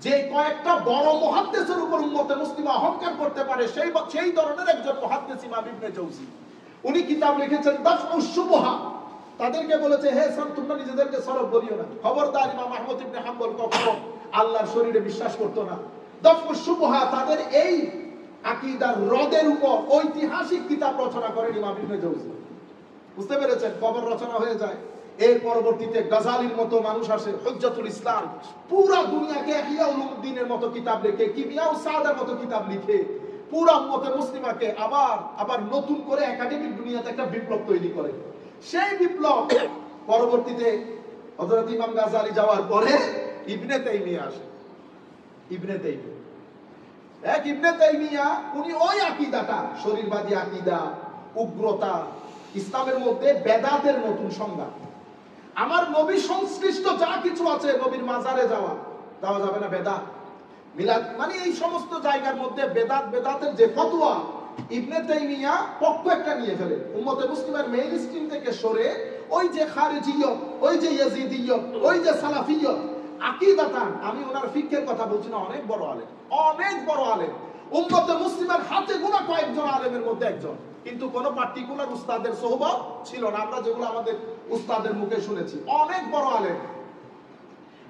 যে কয়েকটা বড় মুহাদ্দিসের উপর উম্মতে মুসলিমা অহংকার করতে পারে, সেই ধরনের একজন মুহাদ্দিস ইমাম ইবনে জাওজি। উনি কিতাব লিখেছেন দাফউশ শুবহা, তাদেরকে বলেছে, হে সব তোমরা নিজেদেরকে সরব বলিও না। খবরদার, ইমাম আহমদ ইবনে হাম্বল কখনো আল্লাহর শরীরে বিশ্বাস করতো না। দফউ শুবহা, তাদের এই আকীদার রদের উপর ঐতিহাসিক কিতাব রচনা করেন ইমাম ইবনে জাওজি। বুঝতে পেরেছেন? কবর রচনা হয়ে যায়। এর পরবর্তীতে গাজালির মতো মানুষ আসে, হুজ্জাতুল ইসলাম, পুরা দুনিয়াকে ইহয়া উলুমউদ্দিনের মতো কিতাব লিখে, কিমিয়া ও সাদার মতো কিতাব লিখে পুরা উম্মতে মুসলিমাকে আবার নতুন করে একাডেমিক দুনিয়াতে একটা বিপ্লব তৈরি করে। সেই বিপ্লব পরবর্তীতে হযরত ইমাম গাজালি যাওয়ার পরে ইবনে তাইমিয়া আসে। ইবনে তাইমিয়া উনি ওই আকীদাটা, শরীরবাদী আকীদা, উগ্রতা, ইসলামের মধ্যে বেদাতের নতুন সংজ্ঞা। আমার নবী সংশ্লিষ্ট যা কিছু আছে, নবীর মাজারে যাওয়া যাবে না, বেদাত। মিলাদ মানে এই সমস্ত জায়গার মধ্যে বেদাতের যে ফতোয়া, ইবনে তাইমিয়া পক্ষ একটা নিয়ে ফেলে। উম্মতে মুসলিমের মেইন স্ট্রিম থেকে সরে ওই যে খারিজিয়ত, ওই যে ইয়াজিদিয়ত, ওই যে সালাফিয়ত আকীদাতান, আমি ওনার ফিকহের কথা বলছি না, অনেক বড় আলেম, উম্মতে মুসলিমের হাতে গোনা কয়েকজন আলেমের মধ্যে একজন, কিন্তু কোন পার্টিকুলার উস্তাদের সোহবত ছিল না। আমরা যেগুলো আমাদের উস্তাদের মুখে শুনেছি, অনেক বড় আলেম,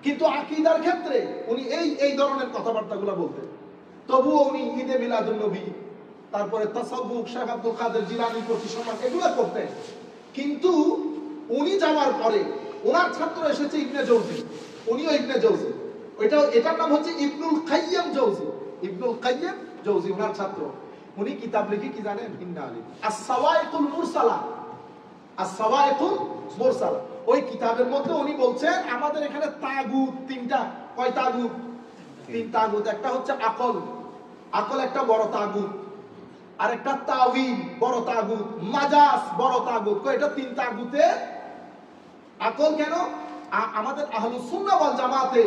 কিন্তু আকীদার ক্ষেত্রে উনি এই ধরনের কথাবার্তাগুলো বলতেন। তবুও উনি ঈদে মিলাদুন নবী, তারপরে তাসাব্বুহ, শেখ আব্দুল কাদের জিলানীর প্রতি সম্মান, এগুলো করতেন। কিন্তু উনি যাওয়ার পরে ওনার ছাত্র এসেছে ইবনে জাওজি, উনিও ইবনে জাওজি, এটার নাম হচ্ছে ইবনুল কাইয়্যিম জাওজি, ওনার ছাত্র। উনি কিতাব লিখে কি জানেন? as-সাওয়াইকুল মুরসালা। ওই কিতাবের মধ্যে উনি বলছেন আমাদের এখানে তাগুত তিনটা। কয় তাগুত? তিন তাগুত। একটা হচ্ছে আকল একটা বড় তাগুত, আর একটা তাওয়িল বড় তাগুত, মাজাজ বড় তাগুত। এটা তিন তাগুতে। আকল কেন? আমাদের আহলুস সুন্নাহ ওয়াল জামাতে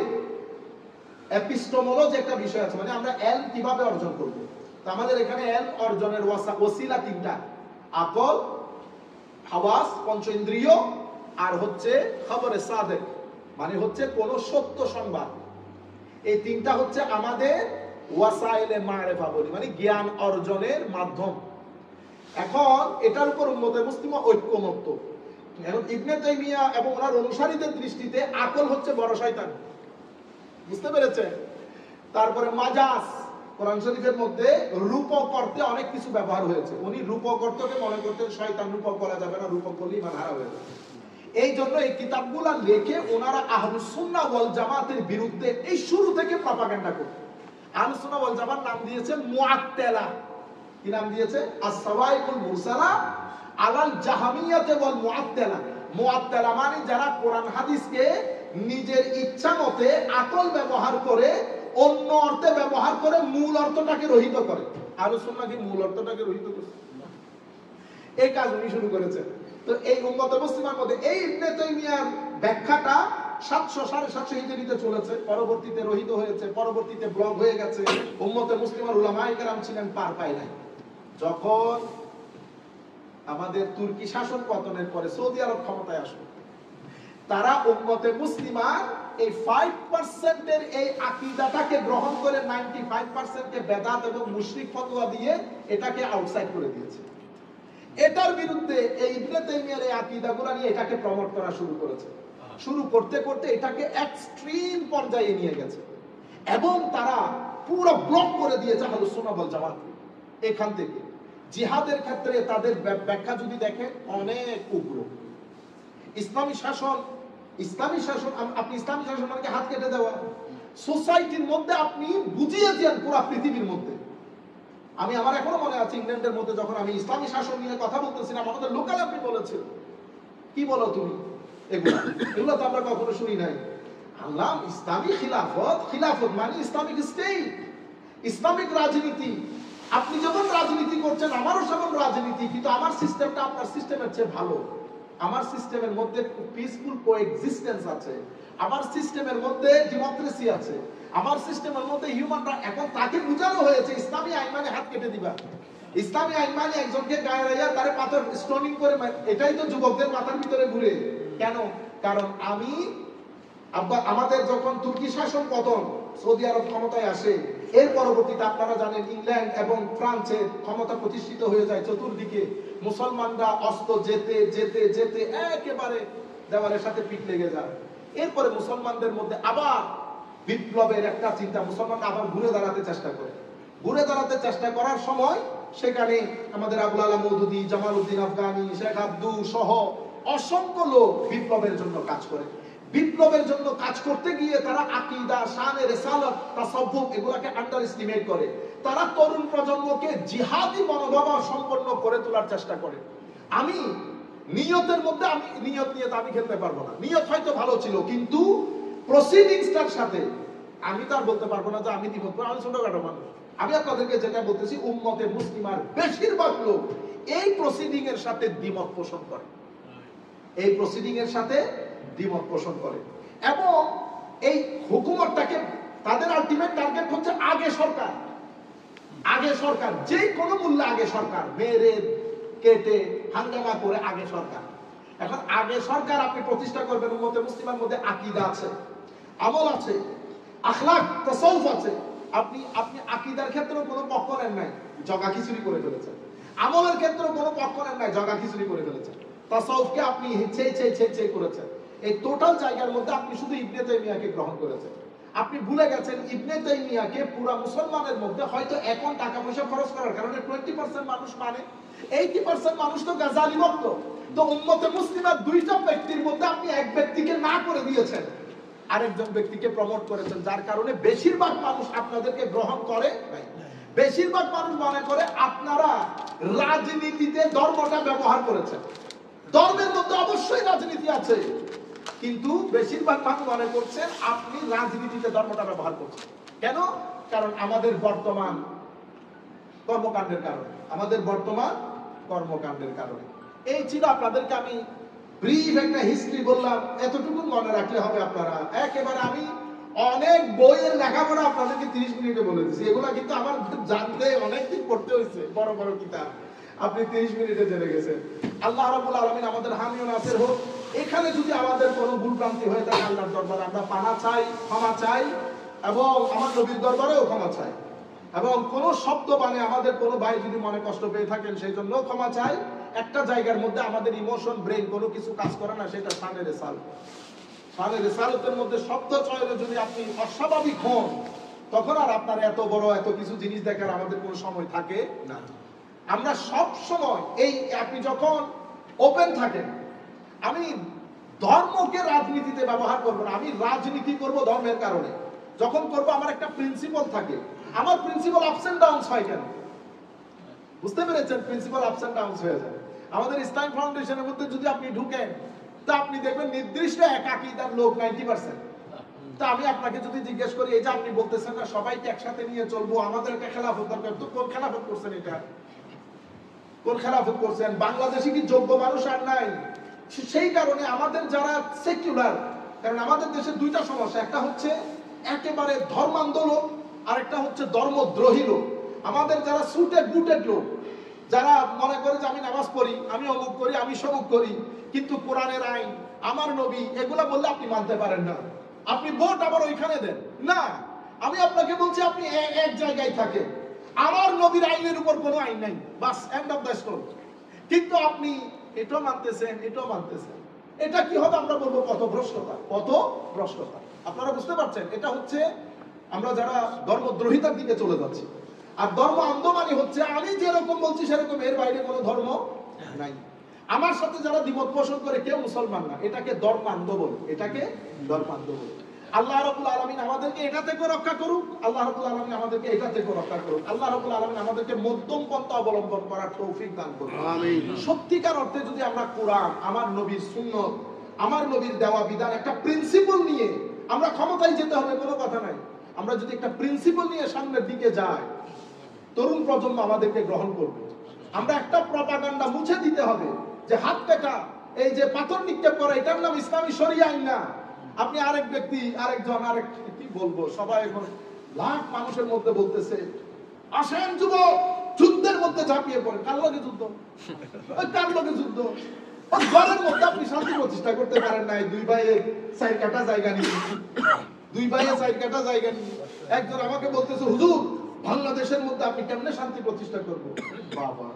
এপিস্টেমোলজি একটা বিষয় আছে, মানে আমরা ইলম কিভাবে অর্জন করব। তো আমাদের এখানে ইলম অর্জনের ওসিলা তিনটা: আকল, হাওয়াস পঞ্চ ইন্দ্রিয়, আর হচ্ছে খবরে সাদেক, মানে হচ্ছে কোন সত্য সংবাদ। এই তিনটা হচ্ছে আমাদের ওয়াসাইলে মারিফা বলি, মানে জ্ঞান অর্জনের মাধ্যম। এখন এটার উপর উম্মতে মুসলিমা ঐক্যমত্য। এখন ইবনে তাইমিয়া এবং ওনার অনুসারীদের দৃষ্টিতে আকল হচ্ছে বড় শয়তান। বুঝতে পেরেছেন? তারপরে মাজাজ, কোরআন শরীফের মধ্যে রূপক অর্থে অনেক কিছু ব্যবহার হয়েছে। উনি রূপক অর্থকে মনে করতেন শয়তান, রূপক বলা যাবে না, রূপক বললে ইমান হারা হয়ে যাবে। এই জন্য এই কিতাবগুলা লিখে ওনারা আহলুস সুন্নাহ ওয়াল জামাতের বিরুদ্ধে এই শুরু থেকে প্রপাগান্ডা করতেন। আহলুস সুন্নাহ ওয়াল জামাত নাম দিয়েছে মুআত্তালা। কি নাম দিয়েছে? as-সাওয়াইকুল মুরসালা আলাল জাহমিয়াতে ওয়াল মুআত্তালা। মুআত্তালা মানে যারা কোরআন হাদিসকে নিজের ইচ্ছা মতে আকল ব্যবহার করে, অন্য অর্থে ব্যবহার করে, মূল অর্থটাকে রহিত করে। আহলুস সুন্নাহ কি মূল অর্থটাকে রহিত করেছে? এই কাজ উনি শুরু করেছেন। তো এই উম্মতে মুসলিমার মধ্যে এই ইবনে তাইমিয়ার ব্যাখ্যাটা 700-750 হিজরিতে চলেছে, পরবর্তীতে রহিত হয়েছে, পরবর্তীতে ব্লক হয়ে গেছে। উম্মতে মুসলিমার উলামায়ে কেরাম ছিলেন পার পায় নাই। যখন আমাদের তুর্কি শাসন পতনের পরে সৌদি আরব ক্ষমতায় আসলো, তারা উম্মতে মুসলিমার এই 5% এর এই আকীদাটাকে গ্রহণ করে 95% কে বেদাত এবং মুশরিক ফতোয়া দিয়ে এটাকে আউটসাইড করে দিয়েছে। এটার বিরুদ্ধে এই ইবনে তাইমিয়ার এই আকীদাগুলো নিয়ে এটাকে প্রমোট করা শুরু করেছে। শুরু করতে করতে এটাকে এক্সট্রিম পর্যায়ে নিয়ে গেছে এবং তারা পুরো ব্লক করে দিয়েছে আহলুস সুন্নাহ ওয়াল জামাত। এখান থেকে জিহাদের ক্ষেত্রে তাদের ব্যাখ্যা যদি দেখেন, অনেক উগ্র। ইসলামী শাসন আপনি ইসলামী শাসন মানে হাত কেটে দেওয়া। সোসাইটির মধ্যে আপনি বুঝিয়ে দেন পুরো পৃথিবীর মধ্যে। আমার এখনো মনে আছে ইংল্যান্ডের মধ্যে যখন আমি ইসলামী শাসন নিয়ে কথা বলতেছিলাম, আমাদের লোকাল আপনি বলেছিল, কি বলো তুমি এগুলো তো আমরা কখনো শুনি নাই। আল্লাহ, ইসলামী খিলাফত মানে ইসলামিক স্টেট, ইসলামিক রাজনীতি। আপনি যখন রাজনীতি করছেন, আমারও সেমন রাজনীতি, কিন্তু আমার সিস্টেমটা আপনার সিস্টেমের চেয়ে ভালো। আমার সিস্টেমের মধ্যে পিসফুল কোএক্সিস্টেন্স আছে, আমার সিস্টেমের মধ্যে ডেমোক্রেসি আছে, আমার সিস্টেমের মধ্যে হিউম্যান রাইট। এখন তাকে বোঝানো হয়েছে ইসলামী আইন মানে হাত কেটে দিবা, ইসলামী আইন মানে একজনকে গায়ে রাইয়া তারে পাথর স্টোনিং করে। এটাই তো যুবকদের মাথার ভিতরে ঘুরে। কেন? কারণ আমাদের যখন তুর্কি শাসন পতন, সৌদি আরব ক্ষমতায় আসে, এর পরবর্তীতে আপনারা জানেন ইংল্যান্ড এবং ফ্রান্সের ক্ষমতা প্রতিষ্ঠিত হয়ে যায়, চতুর্দিকে মুসলমানরা অস্ত্র যেতে যেতে যেতে একেবারে দেওয়ালের সাথে পিঠ লেগে যায়। এরপরে মুসলমানদের মধ্যে আবার বিপ্লবের একটা চিন্তা, মুসলমান আবার ঘুরে দাঁড়াতে চেষ্টা করে। ঘুরে দাঁড়াতে চেষ্টা করার সময় সেখানে আমাদের আবুল আলা মওদুদী, জামাল উদ্দিন আফগানি, শেখ আব্দু সহ অসংখ্য লোক বিপ্লবের জন্য কাজ করে। বিপ্লবের জন্য কাজ করতে গিয়ে তারা আকীদা, শানে রিসালাত, তাসাউফ এগুলাকে আন্ডার এস্টিমেট করে। তারা তরুণ প্রজন্মকে জিহাদি মনোভাব সম্পন্ন করে তোলার চেষ্টা করে। আমি নিয়তের মধ্যে আমি নিয়ত নিয়ে তো আমি খেলতে পারবো না, নিয়ত হয়তো ভালো ছিল, কিন্তু প্রসিডিংসটার সাথে আমি তো আর বলতে পারবো না যে আমি দ্বিমত, আমি ছোটখাটো মানুষ। আমি আপনাদেরকে যেটা বলতেছি, উম্মতে মুসলিমার বেশিরভাগ লোক এই প্রসিডিং এর সাথে দ্বিমত পোষণ করে, এই প্রসিডিং এর সাথে দ্বিমত পোষণ করে। এবং এই হুকুমতটাকে তাদের আলটিমেট টার্গেট হচ্ছে আগে সরকার, আগে সরকার, যে কোনো মূল্যে আগে সরকার, মেরে কেটে হাঙ্গামা করে আগে সরকার। এখন আগে সরকার আপনি প্রতিষ্ঠা করবেন, উম্মতে মুসলিমার মধ্যে আকীদা আছে, আমল আছে, আখলাক তাসাউফ আছে। আপনি আকীদার ক্ষেত্রেও কোনো পক্ষ নেন নাই, জগা খিচুড়ি করে ফেলেছেন। আমলের ক্ষেত্রেও কোনো পক্ষ নেন নাই, জগা খিচুড়ি করে ফেলেছেন। তাসাউফকে আপনি ছে করেছেন। এই টোটাল জায়গার মধ্যে আপনি শুধু ইবনে তাইমিয়াকে গ্রহণ করেছেন। আপনি ভুলে গেছেন ইবনে তাইমিয়াকে পুরা মুসলমানের মধ্যে হয়তো এখন টাকা পয়সা খরচ করার কারণে 20% মানুষ মানে, 80% মানুষ তো গাজালি ভক্ত। তো উম্মতে মুসলিমার দুইটা ব্যক্তির মধ্যে আপনি এক ব্যক্তিকে না করে দিয়েছেন, আরেকজন ব্যক্তিকে প্রমোট করেছেন, যার কারণে বেশিরভাগ মানুষ আপনাদেরকে গ্রহণ করে নাই। বেশিরভাগ মানুষ মনে করে আপনারা রাজনীতিতে ধর্মটা ব্যবহার করেছেন। ধর্মের মধ্যে অবশ্যই রাজনীতি আছে, কিন্তু বেশিরভাগ মানুষ মনে করছেন আপনি রাজনীতিতে ধর্মটা ব্যবহার করছেন। কেন? কারণ আমাদের বর্তমান কর্মকাণ্ডের কারণে, আমাদের বর্তমান কর্মকাণ্ডের কারণে। এই ছিল আপনাদেরকে আমি ব্রিফ একটা হিস্ট্রি বললাম, এতটুকু মনে রাখলে হবে আপনারা। একেবারে আমি অনেক বইয়ের লেখাপড়া আপনাদেরকে 30 মিনিটে বলে দিচ্ছি, এগুলা কিন্তু আমার জানতে অনেকদিন পড়তে হয়েছে, বড় বড় কিতাব আপনি 30 মিনিটে জেনে গেছেন। আল্লাহ রাব্বুল আলামিন আমাদের হামি ও নাসির হোক। এখানে যদি আমাদের কোনো ভুল ভ্রান্তি হয়ে থাকে আল্লাহর দরবারে আমরা পানা চাই, ক্ষমা চাই, এবং আমার নবীর দরবারেও ক্ষমা চাই। এবং কোন শব্দ মানে আমাদের কোনো ভাই যদি মনে কষ্ট পেয়ে থাকেন সেই জন্য ক্ষমা চাই। একটা জায়গার মধ্যে আমাদের ইমোশন, ব্রেন কোনো কিছু কাজ করে না, সেটা শানে রিসালাত। শানে রিসালাতের মধ্যে শব্দ চয়নে যদি আপনি অস্বাভাবিক হন, তখন আর আপনার এত বড় এত কিছু জিনিস দেখার আমাদের কোনো সময় থাকে না। আমরা সব সময় এই, আপনি যখন ওপেন থাকেন, আমি ধর্মকে রাজনীতিতে ব্যবহার করব না, আমি রাজনীতি করব ধর্মের কারণে। যখন করব আমার একটা প্রিন্সিপাল থাকে, আমার প্রিন্সিপাল আপস এন্ড ডাউনস হয় কেন? বুঝতে পেরেছেন? প্রিন্সিপাল আপস এন্ড ডাউনস হয়ে যায়। আমাদের ইসলাম ফাউন্ডেশনের মধ্যে যদি আপনি ঢুকেন, তা আপনি দেখবেন নির্দিষ্ট এক আকীদার লোক 90%। তা আমি আপনাকে যদি জিজ্ঞেস করি, এই যে আপনি বলতেছেন না সবাইকে একসাথে নিয়ে চলবো, আমাদের একটা খেলাফত দরকার, তো কোন খেলাফত করছেন? এটা কোন খেলাফত করছেন? বাংলাদেশে কি যোগ্য মানুষ আর নাই? সেই কারণে আমাদের যারা সেকুলার, কারণ আমাদের দেশে দুইটা সমস্যা, একটা হচ্ছে একেবারে ধর্মান্ধ লোক, আর একটা হচ্ছে ধর্মদ্রোহী লোক। আমাদের যারা সুটেড বুটেড লোক, যারা মনে করে যে আমি নামাজ পড়ি, আমি অমুক করি, আমি সমুক করি, কিন্তু কোরআনের আইন, আমার নবী, এগুলা বললে আপনি মানতে পারেন না। আপনি ভোট আবার ওইখানে দেন না। আমি আপনাকে বলছি আপনি এক জায়গায় থাকেন, আমার নবীর আইনের উপর কোনো আইন নাই, বাস, এন্ড অফ দ্য স্টোরি। কিন্তু আপনি এটাও মানতেছেন, এটাও মানতেছেন। এটা কি হবে? আমরা বলবো পথভ্রষ্টতা, পথভ্রষ্টতা। আপনারা বুঝতে পারছেন? এটা হচ্ছে আমরা যারা ধর্মদ্রোহিতার দিকে চলে যাচ্ছি। আর ধর্ম অন্ধ মানে হচ্ছে আমি যেরকম বলছি সেরকম, এর বাইরে কোনো ধর্ম নাই। আমার সাথে যারা দ্বিমত পোষণ করে কেউ মুসলমান না, এটাকে ধর্মান্ধ বলে, এটাকে ধর্মান্ধ বলে। আল্লাহ রাব্বুল আলামিন আমাদেরকে এটা থেকে রক্ষা করুক, আল্লাহ রাব্বুল আলামিন আমাদেরকে এটা থেকে রক্ষা করুক, আল্লাহ রাব্বুল আলামিন আমাদেরকে মধ্যম পন্থা অবলম্বন করার তৌফিক দান করুন। আমিন। সত্যিকার অর্থে যদি আমরা কোরআন, আমার নবীর সুন্নাত, আমার নবীর দেওয়া বিধান, একটা প্রিন্সিপাল নিয়ে আমরা ক্ষমতায় যেতে হবে, কোনো কথা নাই। আমরা যদি একটা প্রিন্সিপাল নিয়ে সামনের দিকে যাই, তরুণ প্রজন্ম আমাদেরকে গ্রহণ করবে। আমরা একটা প্রপাগান্ডা মুছে দিতে হবে যে হাত কাটা, এই যে পাথর নিক্ষেপ করা, এটার নাম ইসলামী শরিয়া আইন না। আপনি আরেক ব্যক্তি, আরেকজন, আরেক কি বলবো, সবাই এখন লাখ মানুষের মধ্যে বলতেছে আসেন যুবক যুদ্ধের মধ্যে ঝাঁপিয়ে পড়ে। কার লগে যুদ্ধ? ওই কার লগে যুদ্ধ? ওই ঘরের মধ্যে আপনি শান্তি প্রতিষ্ঠা করতে পারেন নাই, দুই ভাইয়ের 4 কাটা জায়গা নিয়ে। দুই ভাইয়ে চার কাটা জায়গা নিয়ে একজন আমাকে বলতেছে, হুজুর বাংলাদেশের মধ্যে আপনি কেমনে শান্তি প্রতিষ্ঠা করবেন? বাবা,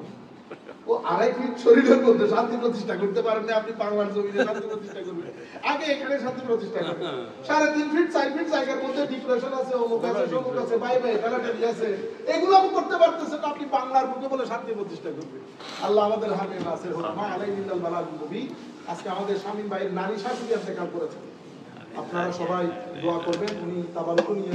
ও 2.5 ফিট শরীরের মধ্যে শান্তি প্রতিষ্ঠা করতে পারেন না, আপনি বাংলার জমিনে শান্তি প্রতিষ্ঠা করবেন? আগে এখানে শান্তি প্রতিষ্ঠা করবেন। 3.5 ফিট 4 ফিট জায়গার মধ্যে ডিপ্রেশন আছে, অমুক আছে, সমুক আছে, বাই বাই টালাটালি আছে, এগুলো আপনি করতে পারতেছেন না, আপনি বাংলার বুকে বলে শান্তি প্রতিষ্ঠা করবেন। আল্লাহ আমাদের হামিদ নাসির হোক, মা আলাইহিল বালাগুল মুবিন। আজকে আমাদের শামীম ভাইয়ের নারী শাশুড়ি ইন্তেকাল করেছেন, আপনারা সবাই দোয়া করবেন। উনি তাবারুক নিয়ে